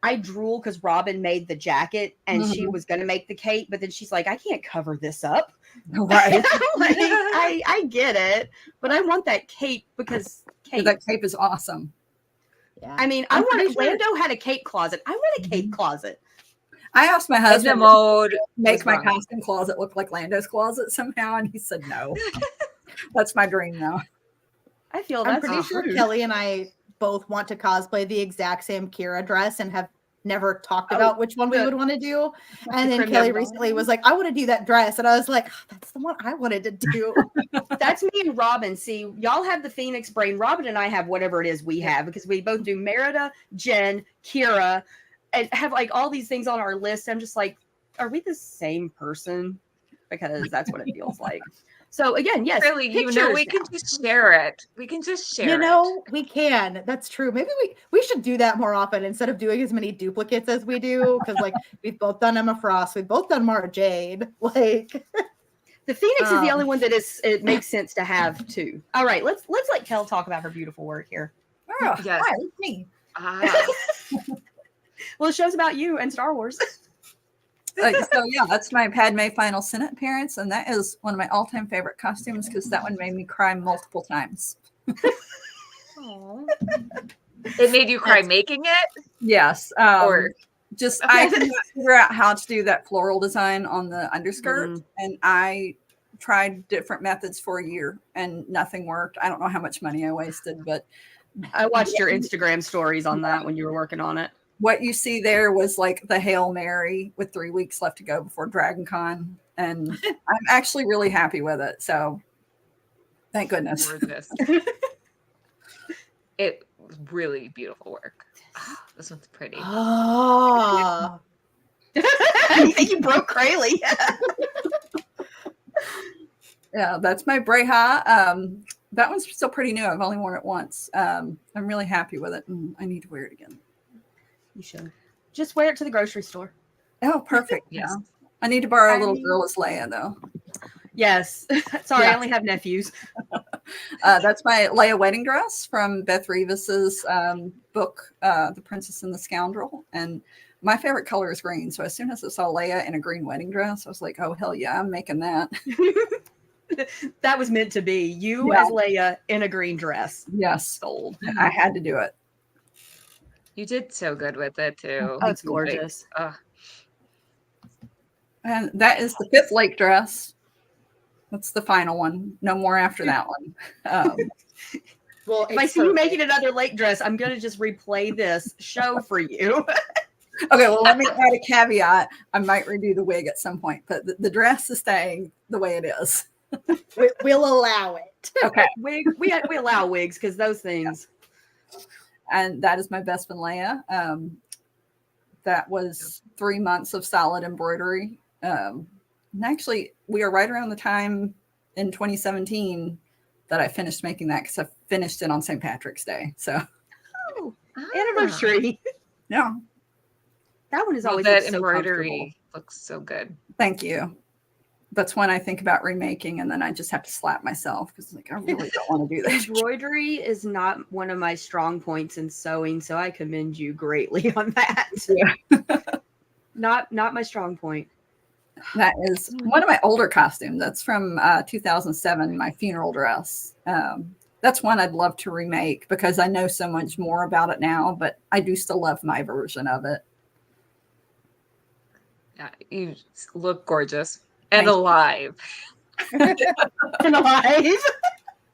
I drool because Robin made the jacket, and she was going to make the cape, but then she's like, I can't cover this up. Right. Like, I get it, but I want that cape because that cape is awesome. Yeah. I mean, Lando had a cape closet. I want a cape closet. I asked my husband to make my costume closet look like Lando's closet somehow, and he said no. That's my dream now. I feel I'm pretty sure Kelly and I both want to cosplay the exact same Kira dress and have never talked about which one we would want to do. And then Kelly recently was like, I want to do that dress. And I was like, that's the one I wanted to do. That's me and Robin. See, y'all have the Phoenix brain. Robin and I have whatever it is we have because we both do Merida, Jen, Kira, and have like all these things on our list. I'm just like, are we the same person? Because that's what it feels like. So again, yes. Really, we can just share it. We can just share it. We can. That's true. Maybe we should do that more often instead of doing as many duplicates as we do. Because like we've both done Emma Frost, we've both done Mara Jade. Like The Phoenix is the only one that it makes sense to have too. All right, let's let Kel talk about her beautiful work here. Oh, Yes. hi, it's me. Well, it shows about you and Star Wars. So yeah, that's my Padme Final Senate appearance, and that is one of my all-time favorite costumes because that one made me cry multiple times. It made you cry making it? Yes. Or just okay. I could not figure out how to do that floral design on the underskirt, and I tried different methods for a year, and nothing worked. I don't know how much money I wasted, but I watched your Instagram stories on that when you were working on it. what you see there was like the Hail Mary with 3 weeks left to go before Dragon Con, and I'm actually really happy with it. So thank goodness. Gorgeous. It was really beautiful work. Oh, this one's pretty. Ah. I think you broke Krayley. Yeah, that's my Breha. That one's still pretty new. I've only worn it once. I'm really happy with it, and I need to wear it again. You should just wear it to the grocery store. Oh, perfect. Yes. Yeah. I need to borrow a little girl as Leia, though. Yes. Sorry, Yeah. I only have nephews. That's my Leia wedding dress from Beth Revis's book, The Princess and the Scoundrel. And my favorite color is green. So as soon as I saw Leia in a green wedding dress, I was like, oh, hell yeah, I'm making that. That was meant to be. You Yeah. as Leia in a green dress. Yes. Sold. I had to do it. You did so good with it too. Oh, it's gorgeous. And that is the 5th lake dress. That's the final one. No more after that one. Well, If I see you making another lake dress, I'm going to just replay this show for you. Okay, well, let me add a caveat. I might redo the wig at some point, but the dress is staying the way it is. we'll allow it. Okay. We allow wigs because those things. And that is my best friend Leia. That was 3 months of solid embroidery. And actually, we are right around the time in 2017 that I finished making that because I finished it on St. Patrick's Day. So, Anniversary. yeah. That one is Well, always that so embroidery looks so good. Thank you. That's when I think about remaking, and then I just have to slap myself because like I really don't want to do that. Embroidery is not one of my strong points in sewing, so I commend you greatly on that. Yeah. Not my strong point. That is one of my older costumes. That's from 2007, my funeral dress. That's one I'd love to remake because I know so much more about it now, but I do still love my version of it. Yeah, you look gorgeous and Thank you. alive. And alive.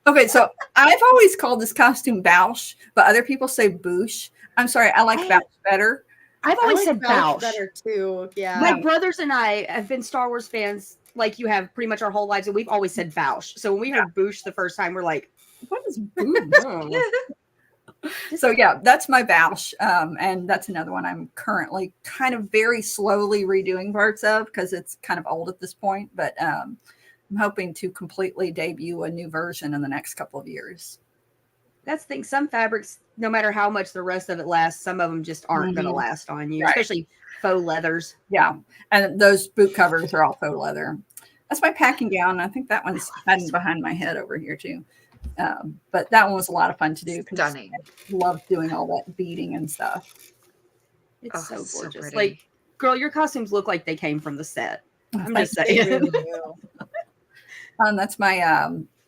Okay, so I've always called this costume Bausch, but other people say Boosh. I'm sorry, I like Bausch better. I've always said Bausch. Better too. Yeah. My brothers and I have been Star Wars fans like you have pretty much our whole lives, and we've always said Bausch. So when we heard Boosh the first time, we're like, What is Boosh? So yeah, that's my Bausch, and that's another one I'm currently kind of very slowly redoing parts of because it's kind of old at this point. But I'm hoping to completely debut a new version in the next couple of years. that's the thing. Some fabrics, no matter how much the rest of it lasts, some of them just aren't going to last on you, Right. especially faux leathers. Yeah, and those boot covers are all faux leather. That's my packing gown. I think that one's hiding behind my head over here too. But that one was a lot of fun to do. Stunning. I love doing all that beading and stuff. It's so so gorgeous. pretty. Like, girl, your costumes look like they came from the set. I'm just They saying. really do. That's my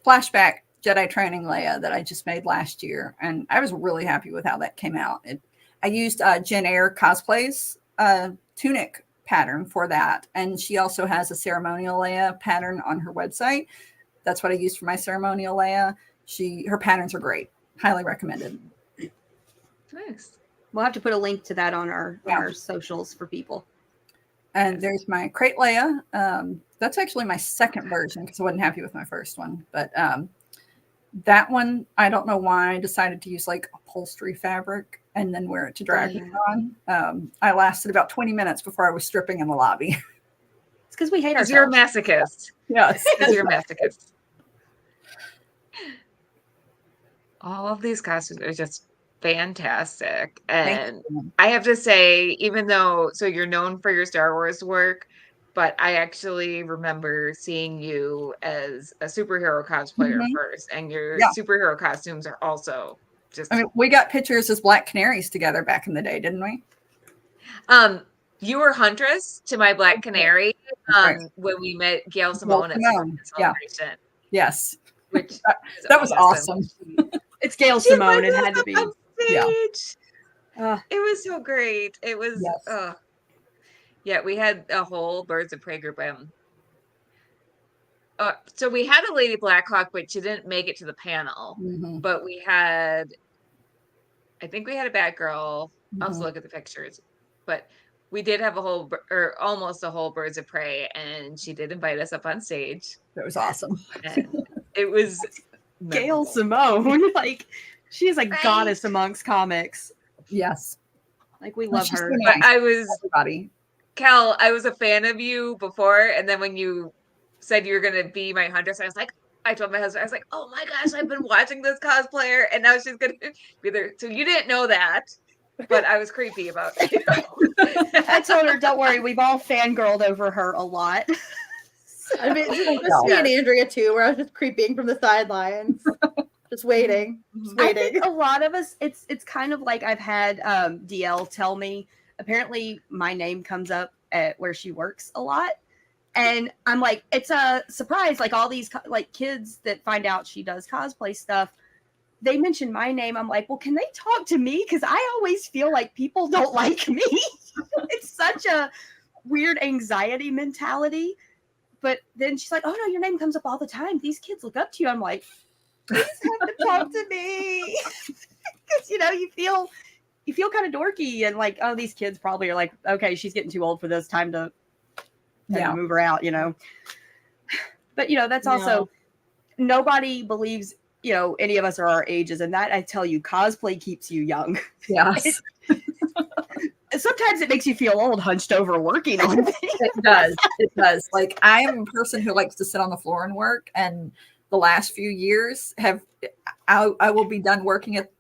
flashback Jedi training Leia that I just made last year, and I was really happy with how that came out. I used Jen Air Cosplay's tunic pattern for that, and she also has a ceremonial Leia pattern on her website. That's what I used for my ceremonial Leia. Her patterns are great. Highly recommended. Nice. We'll have to put a link to that on our socials for people. And there's my crate Leia. That's actually my second version because I wasn't happy with my first one. But that one, I don't know why I decided to use like upholstery fabric and then wear it to Dragon Con. I lasted about 20 minutes before I was stripping in the lobby. It's because we hate Because ourselves. you're a masochist. Yes. Because you're a masochist. All of these costumes are just fantastic. And you. I have to say, even though, so you're known for your Star Wars work, but I actually remember seeing you as a superhero cosplayer first, and your superhero costumes are also just. I mean, we got pictures as Black Canaries together back in the day, didn't we? You were Huntress to my Black Canary Right. when we met Gail Simone at Celebration. Yes. Which that was awesome. It's Gail Simone. It had to be. Yeah. It was so great. It was. Yeah, we had a whole Birds of Prey group. So we had a Lady Blackhawk, but she didn't make it to the panel. But we had, I think we had a Batgirl. I'll also look at the pictures. But we did have almost a whole Birds of Prey, and she did invite us up on stage. That was awesome. And it was Gail Simone. Like, she is a goddess amongst comics. Yes. Like, we love her. So nice. But I was, everybody. Cal, I was a fan of you before, and then when you said you were going to be my Huntress, I told my husband, I was like, oh my gosh, I've been watching this cosplayer, and now she's going to be there. So you didn't know that, but I was creepy about it. I told her, don't worry, we've all fangirled over her a lot. I mean, just me and Andrea too, where I was just creeping from the sidelines, just waiting. I think a lot of us, it's kind of like I've had DL tell me, apparently my name comes up at where she works a lot. And I'm like, it's a surprise. Like all these like kids that find out she does cosplay stuff, they mention my name. I'm like, well, can they talk to me? Because I always feel like people don't like me. It's such a weird anxiety mentality. But then she's like, oh no, your name comes up all the time. These kids look up to you. I'm like, please have to talk to me. Because you feel kind of dorky and like, oh, these kids probably are like, okay, she's getting too old for this, time to move her out, But that's also nobody believes, any of us are our ages, and that I tell you, cosplay keeps you young. Yes. Sometimes it makes you feel old hunched over working on things. It does. Like, I am a person who likes to sit on the floor and work, and the last few years I will be done working at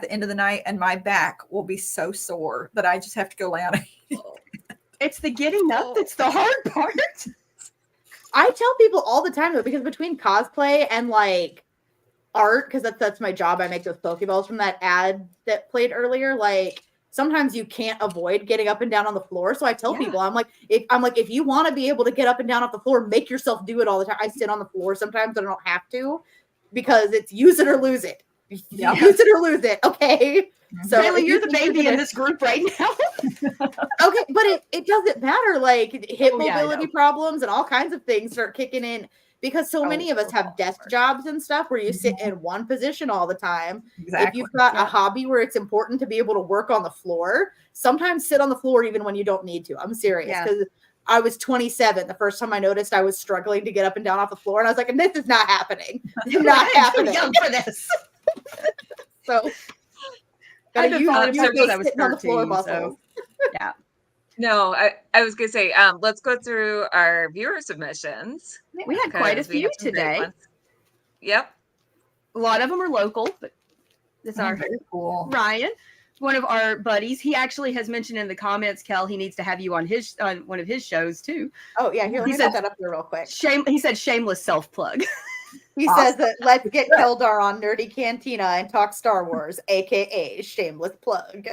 the end of the night, and my back will be so sore that I just have to go lay on it. It's the getting up that's the hard part. I tell people all the time though, because between cosplay and like art, because that's my job, I make those Pokeballs from that ad that played earlier. Like sometimes you can't avoid getting up and down on the floor. So I tell people, I'm like, if you want to be able to get up and down off the floor, make yourself do it all the time. I sit on the floor sometimes, but I don't have to, because it's use it or lose it. Use it or lose it. Okay. So Bailey, you're the baby in this group right now. Okay, but it doesn't matter. Like hip mobility problems and all kinds of things start kicking in, because so many of us have desk jobs and stuff where you sit in one position all the time. Exactly. If you've got a hobby where it's important to be able to work on the floor, sometimes sit on the floor even when you don't need to. I'm serious, because I was 27 the first time I noticed I was struggling to get up and down off the floor, and I was like, this is not happening. It's not happening. I'm too young for this. So I've been following since I was 13. So yeah. No, I was gonna say, let's go through our viewer submissions. We had quite a few today. Yep. A lot of them are local, but it's our very cool. Ryan, one of our buddies. He actually has mentioned in the comments, Kel, he needs to have you on one of his shows too. Oh yeah, here, let me set that up here real quick. He said shameless self-plug. He says that let's get Kelldar on Nerdy Cantina and talk Star Wars, aka shameless plug.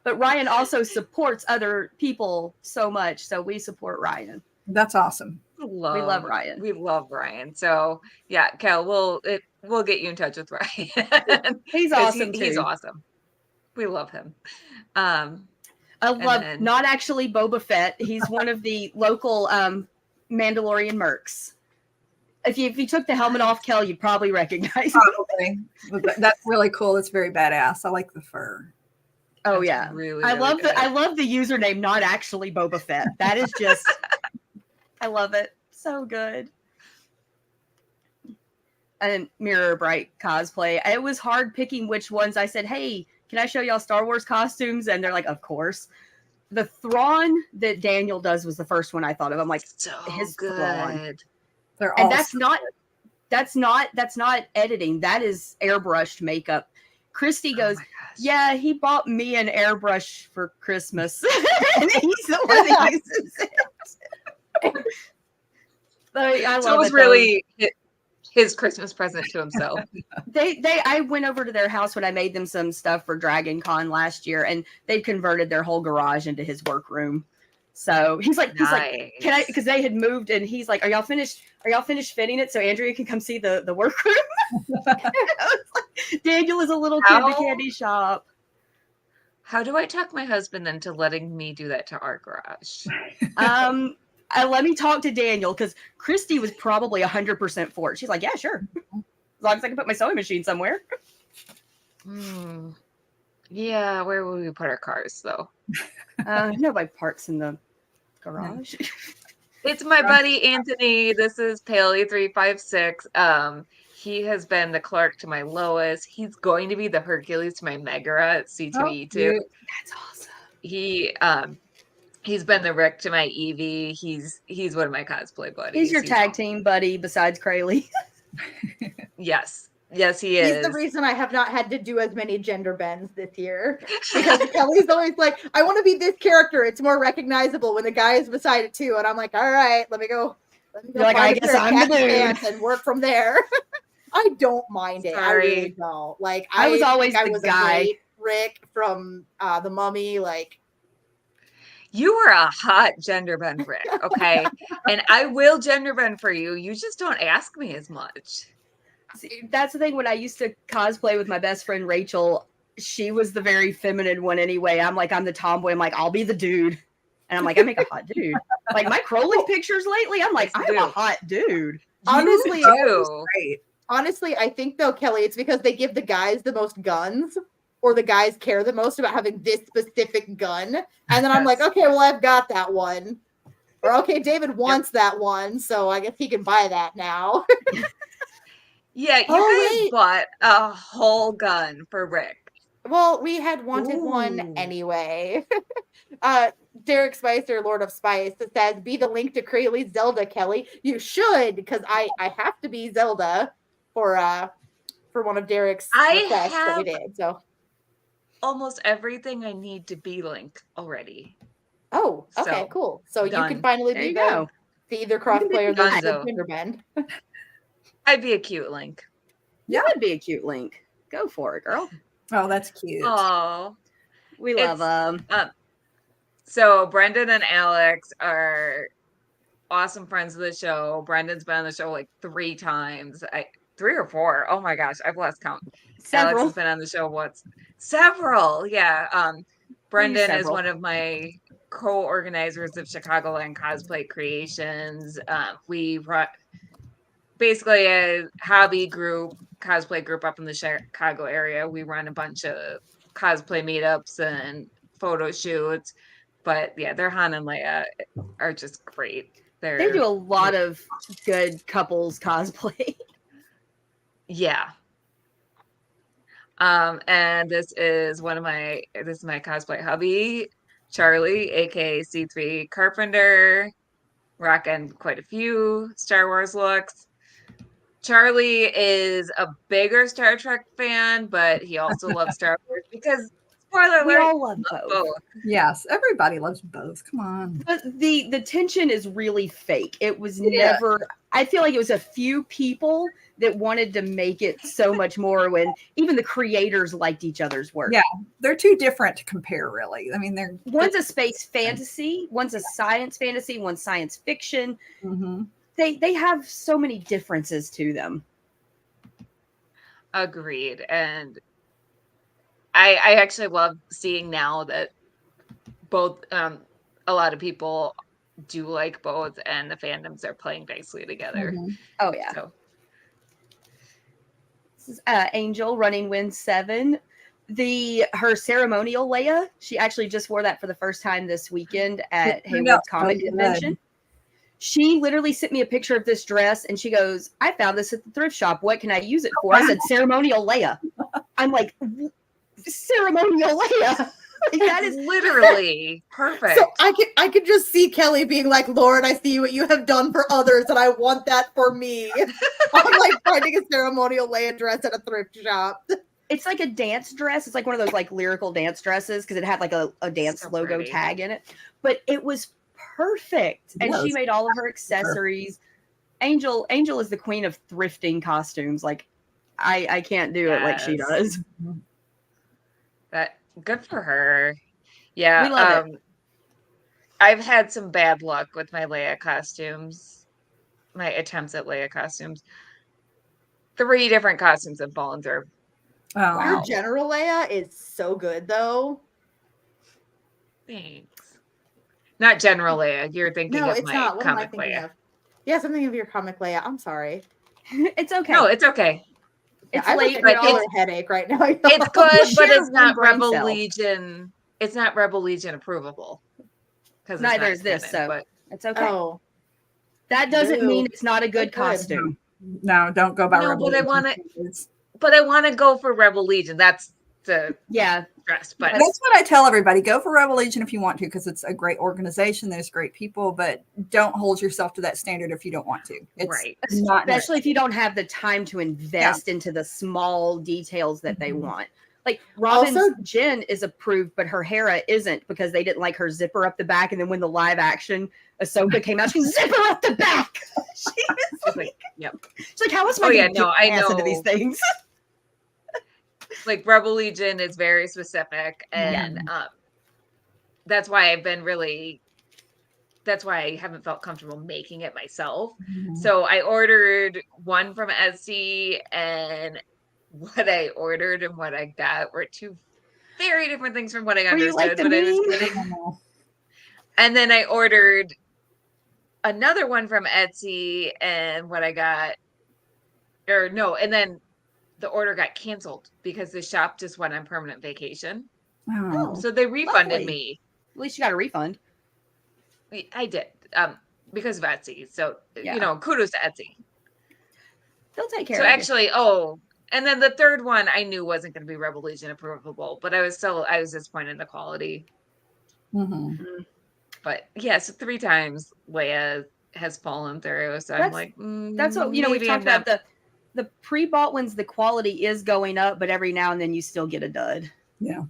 But Ryan also supports other people so much, so we support Ryan. That's awesome. We love Ryan. We love Ryan. So yeah, Kel, we'll get you in touch with Ryan. He's awesome. He's awesome. We love him. I love not actually Boba Fett. He's one of the local Mandalorian mercs. If you took the helmet off, Kel, you'd probably recognize him. That's really cool. It's very badass. I like the fur. Oh yeah, really, I love the username. Not actually Boba Fett. That is just, I love it. So good. And Mirror Bright cosplay. It was hard picking which ones. I said, hey, can I show y'all Star Wars costumes? And they're like, of course. The Thrawn that Daniel does was the first one I thought of. I'm like, so his good. Thrawn. And that's not editing. That is airbrushed makeup. Christy goes, yeah, he bought me an airbrush for Christmas. And he's the one that uses it. I So love it was it, though. really his Christmas present to himself. I went over to their house when I made them some stuff for Dragon Con last year, and they converted their whole garage into his workroom. So he's like, can I? Because they had moved, and he's like, are y'all finished fitting it so Andrea can come see the workroom? Daniel is a little kid in the candy shop. How do I talk my husband into letting me do that to our garage? Let me talk to Daniel, because Christy was probably 100% for it. She's like, yeah, sure. As long as I can put my sewing machine somewhere. Yeah, where will we put our cars, though? Nobody parks in the garage. It's my buddy Anthony. This is Paley356. He has been the Clark to my Lois. He's going to be the Hercules to my Megara at C2E2. That's awesome. He's been the Rick to my Evie. He's one of my cosplay buddies. He's your tag team buddy besides Crayley. Yes, he is. He's the reason I have not had to do as many gender bends this year, because Kelly's always like, I want to be this character. It's more recognizable when the guy is beside it too. And I'm like, all right, let me go. Like, I guess I'm the dude. And work from there. I don't mind it. Sorry. I really don't. Like, I was always the guy. A great Rick from The Mummy. Like, you were a hot gender bend, Rick. Okay, and I will gender bend for you. You just don't ask me as much. See, that's the thing. When I used to cosplay with my best friend Rachel, she was the very feminine one anyway. I'm the tomboy. I'm like, I'll be the dude. And I'm like, I make a hot dude. Like my Crowley pictures lately, I'm like, I'm a hot dude. Honestly, great. Honestly, I think though, Kelly, it's because they give the guys the most guns, or the guys care the most about having this specific gun. And then I'm like, okay, well, I've got that one. Or okay, David wants that one, so I guess he can buy that now. Yeah, you guys bought a whole gun for Rick. Well, we had wanted one anyway. Derek Spicer, Lord of Spice, says, be the link to Crayley's Zelda, Kelly. You should, because I have to be Zelda for one of Derek's requests that we did. So almost everything I need to be Link already. Oh, okay, cool. So done. You can finally be the either crossplay or the Gender Bend. I'd be a cute Link. You would be a cute Link. Go for it, girl. Oh, that's cute. Oh, we love them. So Brendan and Alex are awesome friends of the show. Brendan's been on the show like 3 times. 3 or 4. Oh my gosh, I've lost count. Several. Alex has been on the show once. Several, yeah. Brendan is one of my co-organizers of Chicagoland Cosplay Creations. We run basically a hobby group, cosplay group up in the Chicago area. We run a bunch of cosplay meetups and photo shoots. But yeah, their Han and Leia are just great. They do a lot of good couples cosplay. Yeah. And this is my cosplay hubby, Charlie, aka C3 Carpenter, rocking quite a few Star Wars looks. Charlie is a bigger Star Trek fan, but he also loves Star Wars because, spoiler alert, we all love both. Yes, everybody loves both. Come on. But the tension is really fake. It was never. I feel like it was a few people that wanted to make it so much more when even the creators liked each other's work. Yeah, they're too different to compare, really. I mean, one's a space fantasy, one's a science fantasy, one's science fiction. Mm-hmm. They have so many differences to them. Agreed. And I actually love seeing now that both a lot of people do like both, and the fandoms are playing nicely together. Mm-hmm. Oh yeah. So. This is Angel running Win 7. Her ceremonial Leia, she actually just wore that for the first time this weekend at Hayward Comic Convention. She literally sent me a picture of this dress and she goes, I found this at the thrift shop. What can I use it for? I said, ceremonial Leia. I'm like, ceremonial Leia. That is literally perfect. So I could just see Kelly being like, Lord, I see what you have done for others and I want that for me. I'm like finding a ceremonial Leia dress at a thrift shop. It's like a dance dress. It's like one of those like lyrical dance dresses because it had like a dance logo tag in it. But it was perfect. And she Yes. made all of her accessories. Angel is the queen of thrifting costumes. Like I can't do it like she Yes. does. That good for her. Yeah. We love it. I've had some bad luck with my Leia costumes, my attempts at Leia costumes. 3 different costumes have fallen through. Oh, Your Wow. General Leia is so good, though. Thanks. Not General Leia. You're thinking No, of it's my not. What am I comic thinking Leia. of? Yes, I'm thinking of your comic Leia. I'm sorry. It's okay. No, it's okay. It's I have late. like We a killer all headache right now. It's good, but share it's one not brain Rebel cell. Legion. It's not Rebel Legion approvable. Because Neither is this, so but it's okay. Oh, That doesn't Boo. mean it's not a good So good. costume. no, don't go by No, but I Revolution. wanna- It's- but I want to go for Rebel Legion. That's the Yeah. dress. But That's what I tell everybody. Go for Revolution if you want to, because it's a great organization. There's great people, but don't hold yourself to that standard if you don't want to. It's right. not Especially if you don't have the time to invest into the small details that they Mhm. want. Like Robin's Also- Jen is approved, but her Hera isn't because they didn't like her zipper up the back. And then when the live action Ahsoka came out, she's zipper up the back. It's like, yep. She's like, how else am Oh, I yeah, going to no, I into these know. things? Like Rebel Legion is very specific, and that's why I haven't felt comfortable making it myself. Mhm. So I ordered one from Etsy, and what I ordered and what I got were 2 very different things from what I Were you like understood the when I was meme? getting. Oh, And then I ordered another one from Etsy, and what I got, or no, and then the order got canceled because the shop just went on permanent vacation. oh. So they refunded lovely. me. At least you got a refund. I did, because of Etsy. So, Yeah. kudos to Etsy. They'll take care So of actually, and then the third one I knew wasn't going to be Rebel Legion approvable, but I was disappointed in the quality. Mhm. you. But yes, 3 times Leia has fallen through. So I'm like, That's what, we've maybe talked I'm not- about the pre-bought ones, the quality is going up, but every now and then you still get a dud. Yeah.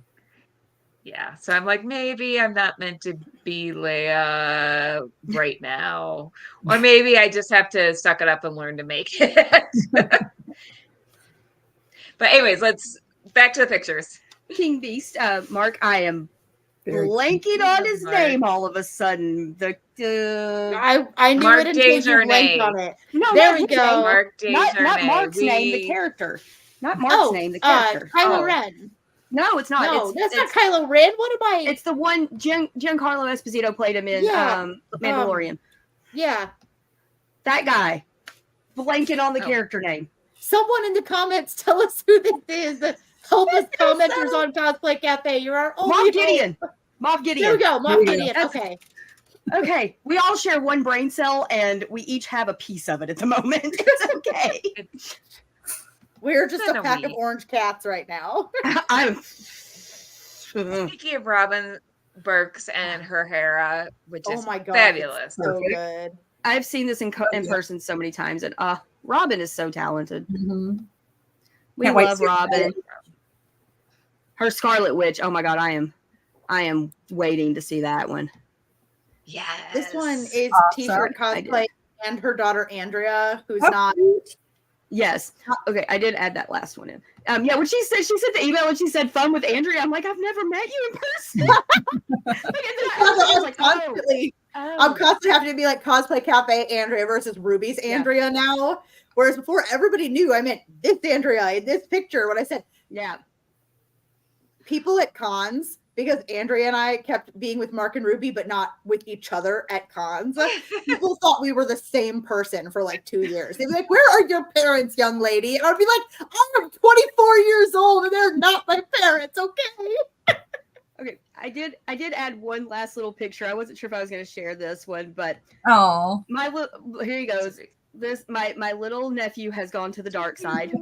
Yeah. So I'm like, maybe I'm not meant to be Leia right now. Or maybe I just have to suck it up and learn to make it. But anyways, let's back to the pictures. King Beast, Mark, I am Very blanking on his Mark. name all of a sudden. I knew Mark it until you Desjardins. blanked on it. No, There not we his go. name. Mark Not Desjardins. Mark's name, the character. Not Mark's name, the character. Kylo Ren. No, it's not. No, it's that's not Kylo Ren. What am I? It's the one Giancarlo Esposito played him in Yeah, Mandalorian. Yeah. That guy. Blanking on the Oh. character name. Someone in the comments tell us who this is. Help us commenters on Cosplay Cafe. You're our only Moff hope. Gideon. Moff There we Gideon. go. Moff Yeah. Gideon. Okay. Okay, we all share one brain cell, and we each have a piece of it at the moment. It's okay. We're just Kinda a pack of weak. orange cats right now. I'm. Speaking of Robin Burks and her Hera, which Oh is my god. fabulous. It's so Perfect. good. I've seen this in person so many times, and Robin is so talented. Mhm. We Can't wait to love see Robin. Her Scarlet Witch. Oh my god, I am waiting to see that one. Yes. This one is Awesome. T-shirt I did. cosplay and her daughter Andrea, who's Oh, not. Yes. Okay, I did add that last one in. Yeah, when she sent the email and she said fun with Andrea, I'm like, I've never met you in person. Like, and then I was like, I'm constantly having to be like Cosplay Cafe Andrea versus Ruby's Andrea now. Whereas before everybody knew I meant this Andrea in this picture. When I said yeah. people at cons, because Andrea and I kept being with Mark and Ruby, but not with each other at cons. People thought we were the same person for like 2 years. They'd be like, "Where are your parents, young lady?" And I'd be like, "I'm 24 years old, and they're not my parents." Okay. Okay, I did add one last little picture. I wasn't sure if I was going to share this one, but Oh. here he goes. This my little nephew has gone to the dark side.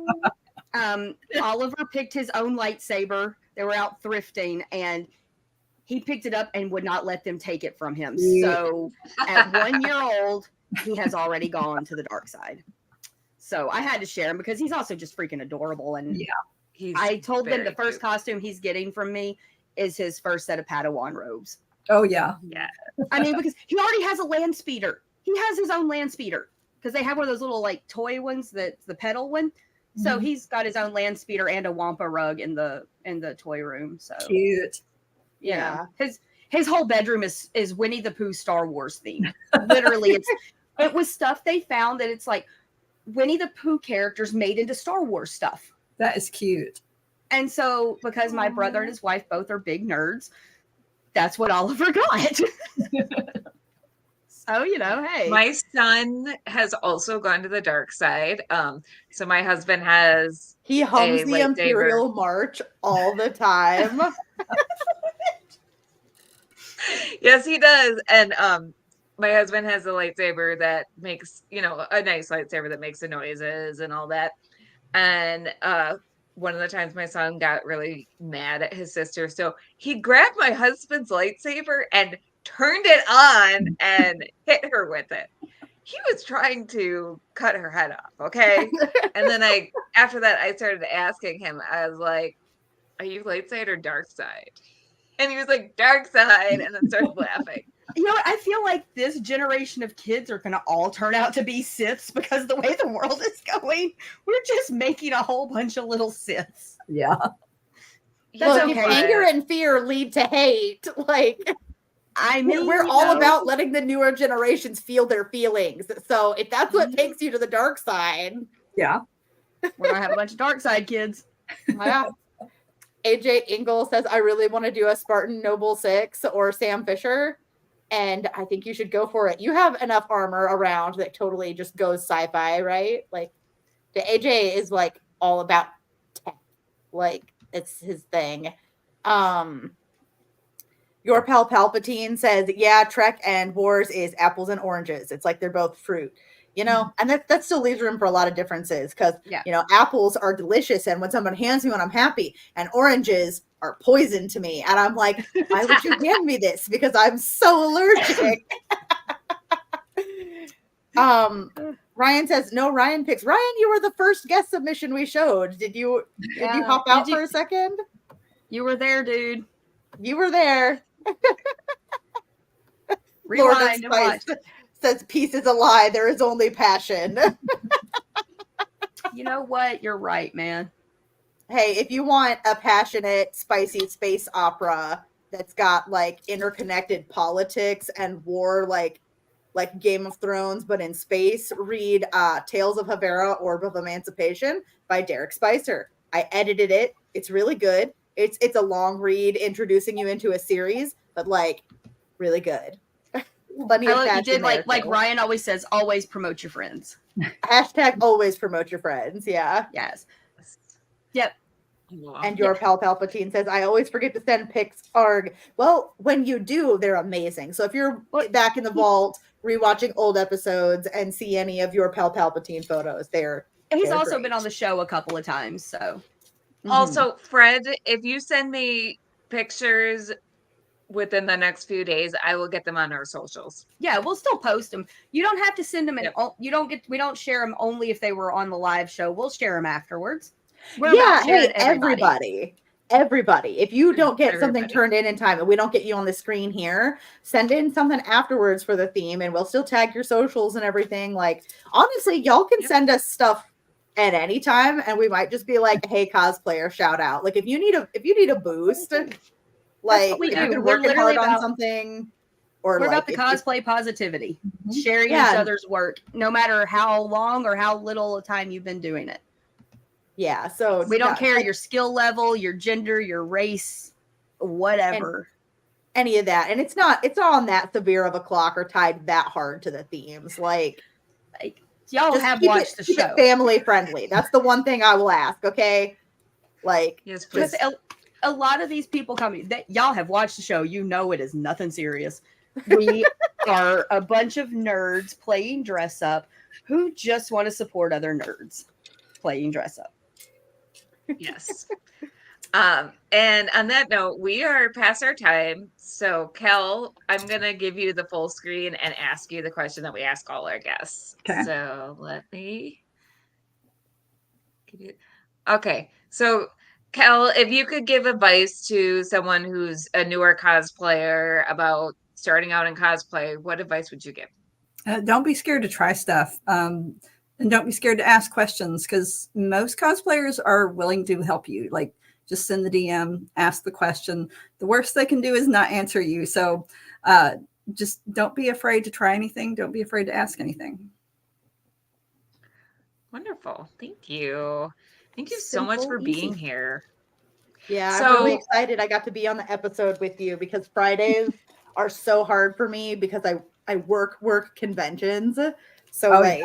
Oliver picked his own lightsaber. They were out thrifting, and he picked it up and would not let them take it from him. So at 1 year old, he has already gone to the dark side. So I had to share him because he's also just freaking adorable. And He's I told them the very first cute. costume he's getting from me is his first set of Padawan robes. Oh yeah. Yeah. I mean, because he already has a land speeder. He has his own land speeder because they have one of those little like toy ones that's the pedal one. So he's got his own land speeder and a Wampa rug in the toy room. So Cute. yeah, his whole bedroom is Winnie the Pooh Star Wars themed. Literally, it was stuff they found that it's like Winnie the Pooh characters made into Star Wars stuff. That is cute. And so, because my brother and his wife both are big nerds, that's what Oliver got. So, hey. My son has also gone to the dark side. So my husband has He hums a the lightsaber. Imperial March all the time. Yes, he does. And my husband has a lightsaber that makes, a nice lightsaber that makes the noises and all that. And one of the times my son got really mad at his sister. So he grabbed my husband's lightsaber and turned it on and hit her with it. He was trying to cut her head off. Okay. And then after that, I started asking him, I was like, are you light side or dark side? And he was like, dark side. And then started laughing. I feel like this generation of kids are going to all turn out to be Siths because the way the world is going, we're just making a whole bunch of little Siths. Yeah. Look, if anger and fear lead to hate, I mean, we're all about letting the newer generations feel their feelings. So if that's what takes you to the dark side, yeah, we're gonna have a bunch of dark side kids. Yeah. AJ Ingle says, I really want to do a Spartan Noble 6 or Sam Fisher, and I think you should go for it. You have enough armor around that totally just goes sci-fi, right? The AJ is all about tech. It's his thing. Your pal Palpatine says, yeah, Trek and Wars is apples and oranges. It's like they're both fruit, and that still leaves room for a lot of differences because, apples are delicious. And when someone hands me one, I'm happy. And oranges are poison to me. And I'm like, why would you hand me this? Because I'm so allergic. Ryan says, no, Ryan picks. Ryan, you were the first guest submission we showed. Did you hop out for a second? You were there, dude. You were there. Rewind and watch. Says peace is a lie. There is only passion. You know what? You're right, man. Hey, if you want a passionate, spicy space opera that's got interconnected politics and war, like Game of Thrones, but in space, read Tales of Havera, Orb of Emancipation by Derek Spicer. I edited it. It's really good. It's a long read introducing you into a series, but really good. Plenty of you did like Ryan always says, always promote your friends. Hashtag always promote your friends. Yeah. Yes. Yep. And your pal Palpatine says, I always forget to send pics. Arg. Well, when you do, they're amazing. So if you're back in the vault rewatching old episodes and see any of your pal Palpatine photos, he's also been on the show a couple of times. So also, Fred, if you send me pictures within the next few days, I will get them on our socials. Yeah, we'll still post them. You don't have to send them we don't share them only if they were on the live show. We'll share them afterwards. Hey, everybody. If you don't get something turned in time and we don't get you on the screen here, send in something afterwards for the theme and we'll still tag your socials and everything. Honestly, y'all can send us stuff at any time and we might just be like, hey, cosplayer, shout out. If you need a boost, you've been working hard on something, or we're about the cosplay positivity, sharing each other's work, no matter how long or how little time you've been doing it. Yeah, so we don't care your skill level, your gender, your race, whatever. Any of that. And it's not on that severe of a clock or tied that hard to the themes. Y'all have watched the show. Family friendly. That's the one thing I will ask, okay? Yes, please. A lot of these people coming that y'all have watched the show, it is nothing serious. We are a bunch of nerds playing dress up who just want to support other nerds playing dress up. Yes. And on that note, we are past our time. So Kel, I'm going to give you the full screen and ask you the question that we ask all our guests. Okay. So let me. Okay. So Kel, if you could give advice to someone who's a newer cosplayer about starting out in cosplay, what advice would you give? Don't be scared to try stuff. And don't be scared to ask questions, because most cosplayers are willing to help you. Like, just send the DM, ask the question. The worst they can do is not answer you. So just don't be afraid to try anything. Don't be afraid to ask anything. Wonderful. Thank you. Thank you so much for being here. Yeah, So- I'm really excited I got to be on the episode with you, because Fridays are so hard for me because I work conventions. So Oh, like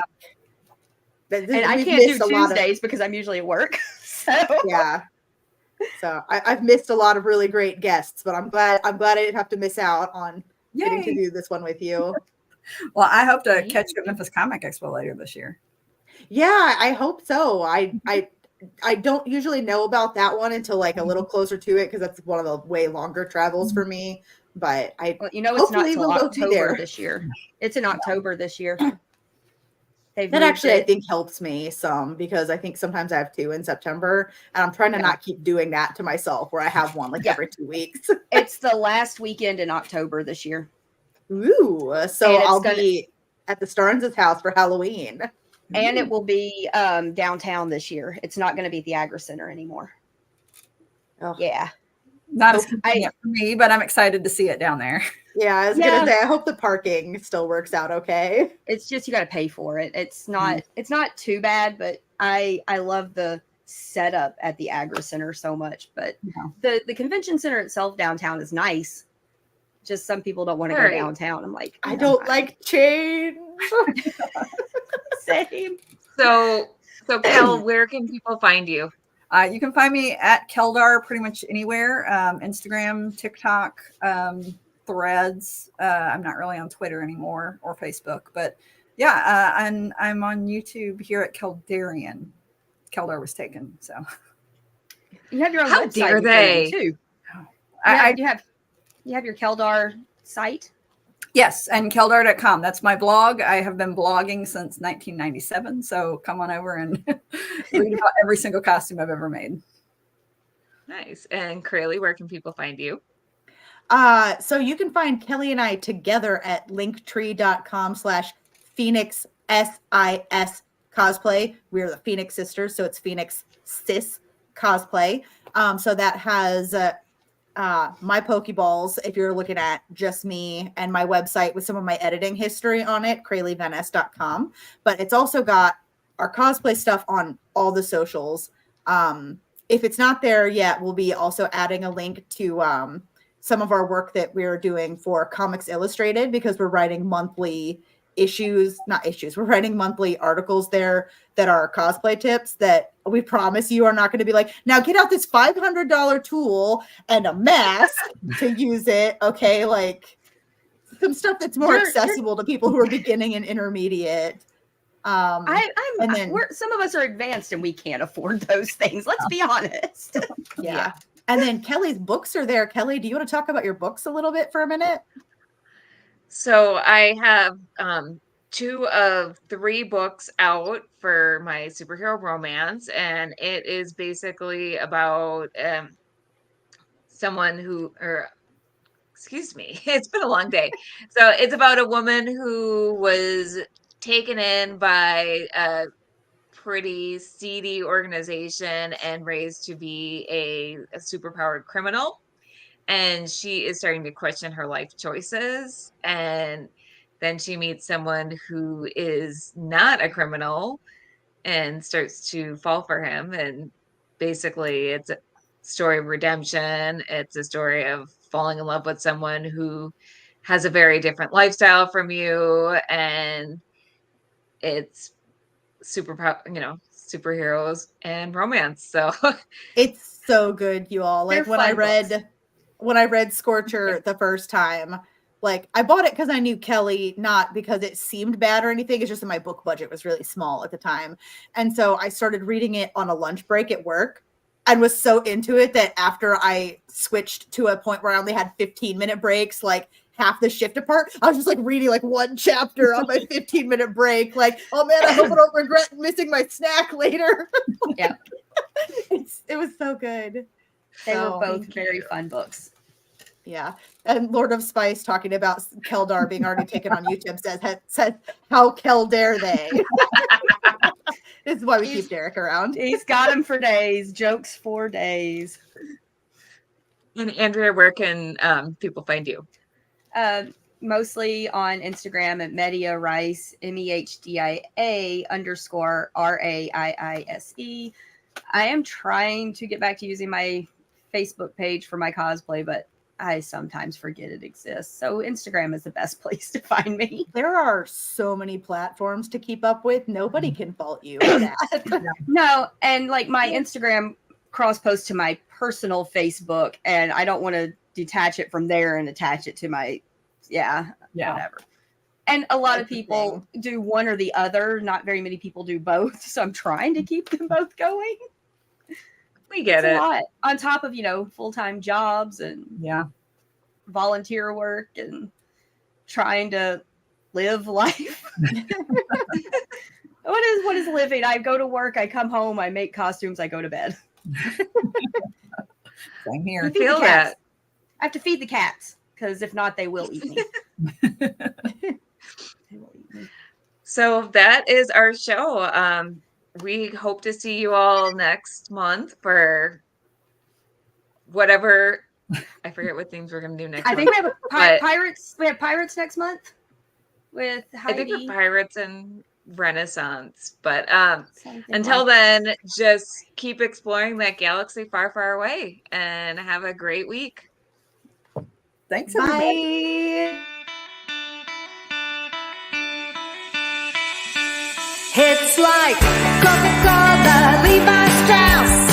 And I we've can't do missed a lot of- Tuesdays because I'm usually at work. So yeah. So I've missed a lot of really great guests, but I'm glad I didn't have to miss out on getting to Yay. do this one with you. Well, I hope to Thank catch you at Memphis Comic Expo later this year. Yeah, I hope so. I don't usually know about that one until like a little closer to it, because that's one of the way longer travels for me. But well, you know, it's not hopefully till we'll go to October there. this year. It's in October this year. They've That moved actually, I it. think, helps me some, because I think sometimes I have two in September, and I'm trying to Yeah. not keep doing that to myself where I have one like Yeah. every 2 weeks. It's the last weekend in October this year. Ooh, so And it's I'll gonna- be at the Starnes' house for Halloween. And it will be downtown this year. It's not going to be at the Agri Center anymore. Oh. Yeah. Not as Hope- convenient for me, but I'm excited to see it down there. Yeah, I was Yeah. gonna say, I hope the parking still works out okay. It's just you got to pay for it. It's not too bad, but I love the setup at the Agri Center so much. But Yeah. the convention center itself downtown is nice. Just some people don't want to go Right. downtown. I'm like, I don't like change. same. So Kel, where can people find you? You can find me at Kelldar pretty much anywhere. Instagram, TikTok, Threads. I'm not really on Twitter anymore, or Facebook, but yeah, I'm on YouTube here at Kelldarian. Kelldar was taken, so You have your own How website dare you put in, they? too. I You have your Kelldar site. yes, and Kelldar.com. That's my blog. I have been blogging since 1997, so come on over and read about every single costume I've ever made. Nice. And Crayley, where can people find you? So you can find Kelly and I together at linktree.com/Phoenix SIS cosplay. We're the Phoenix sisters, so it's Phoenix Sis cosplay. So that has my Pokeballs, if you're looking at just me, and my website with some of my editing history on it, CrayleighVaness.com. But it's also got our cosplay stuff on all the socials. If it's not there yet, we'll be also adding a link to some of our work that we're doing for Comics Illustrated, because we're writing monthly we're writing monthly articles there that are cosplay tips that we promise you are not going to be like, now get out this $500 tool and a mask to use it. Okay. Like some stuff that's more accessible to people who are beginning and intermediate. Some of us are advanced and we can't afford those things. Let's be honest. Yeah. And then Kelly's books are there. Kelly, do you want to talk about your books a little bit for a minute? So I have 2 of 3 books out for my superhero romance, and it is basically about someone who, or excuse me, it's been a long day. So it's about a woman who was taken in by a pretty seedy organization and raised to be a superpowered criminal. And she is starting to question her life choices. And then she meets someone who is not a criminal and starts to fall for him. And basically, it's a story of redemption. It's a story of falling in love with someone who has a very different lifestyle from you. And it's superheroes and romance. So It's so good, you all. Like They're when I fun books. read Scorcher the first time, like I bought it because I knew Kelly, not because it seemed bad or anything. It's just that my book budget was really small at the time. And so I started reading it on a lunch break at work and was so into it that after I switched to a point where I only had 15-minute breaks, like half the shift apart. I was just like reading like one chapter on my 15-minute break. Like, oh man, I hope I don't regret missing my snack later. Yeah. It was so good. They So, were both very fun books. yeah. And Lord of Spice talking about Kelldar being already taken on YouTube says how Kelldare they. This is why we keep Derek around. He's got them for days. Jokes for days. And Andrea, where can people find you? Mostly on Instagram at Media Rice, MEHDIA_RAIISE. I am trying to get back to using my Facebook page for my cosplay, but I sometimes forget it exists. So Instagram is the best place to find me. There are so many platforms to keep up with. Nobody can fault you for that. No, and like my Instagram cross posts to my personal Facebook, and I don't want to detach it from there and attach it to my whatever. And a lot of people do one or the other. Not very many people do both. So I'm trying to keep them both going. We get It's it. a lot on top of, full-time jobs and volunteer work and trying to live life. What is living? I go to work, I come home, I make costumes, I go to bed. Same here. I feel that. I have to feed the cats because if not, they will eat me. So that is our show. We hope to see you all next month for whatever. I forget what themes we're going to do next I month. think we have pirates. We have pirates next month with Heidi. I think we're Pirates and Renaissance. But until then, just keep exploring that galaxy far, far away and have a great week. Thanks, everybody. Bye. It's like Coca-Cola, Levi Strauss.